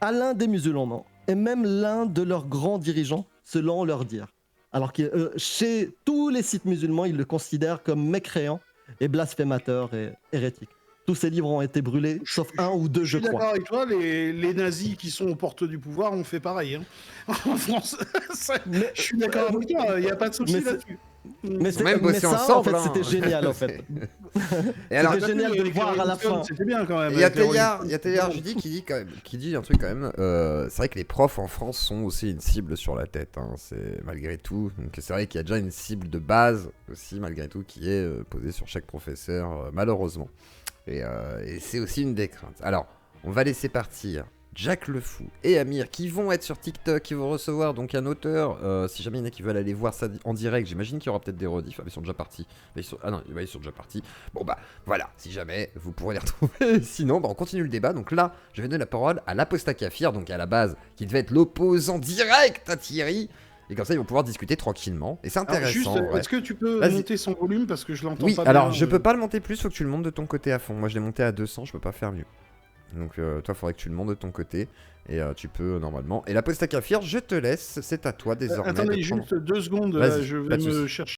à l'un des musulmans, et même l'un de leurs grands dirigeants, selon leur dire. Alors que chez tous les sites musulmans, ils le considèrent comme mécréant et blasphémateur et hérétique. Tous ces livres ont été brûlés, sauf un ou deux, je suis d'accord crois. avec toi, les nazis qui sont aux portes du pouvoir ont fait pareil. Hein. En France, je suis d'accord avec toi, il n'y a pas de souci là-dessus. Mais, ont même bossé ça, ensemble, en fait, hein. c'était génial, en fait. Et alors, C'était génial de le voir à la fin. C'était bien quand même. il y a Taylor Judy qui dit un truc quand même. C'est vrai que les profs en France sont aussi une cible sur la tête. Hein, c'est malgré tout. Donc c'est vrai qu'il y a déjà une cible de base aussi malgré tout qui est posée sur chaque professeur malheureusement. Et c'est aussi une des craintes. Alors, on va laisser partir Jack le Fou et Amir qui vont être sur TikTok, qui vont recevoir donc un auteur. Si jamais il y en a qui veulent aller voir ça en direct, j'imagine qu'il y aura peut-être des rediffs. Ah, mais ils sont déjà partis. Ah non, ils sont déjà partis. Bon bah voilà, si jamais vous pourrez les retrouver. Sinon, bah, on continue le débat. Donc là, je vais donner la parole à l'Apostat Kafir, donc à la base, qui devait être l'opposant direct à Thierry. Et comme ça, ils vont pouvoir discuter tranquillement. Et c'est intéressant. Juste, ouais. est-ce que tu peux Vas-y. monter son volume parce que je l'entends Oui, pas alors bien, je peux pas le monter plus, faut que tu le montes de ton côté à fond. Moi je l'ai monté à 200, je peux pas faire mieux. Donc toi, faudrait que tu le montes de ton côté. Et tu peux normalement. Et l'Apostat Kafir, je te laisse, c'est à toi désormais. Attendez de prendre- juste 2 secondes, Vas-y, je pas vais de me souci. chercher.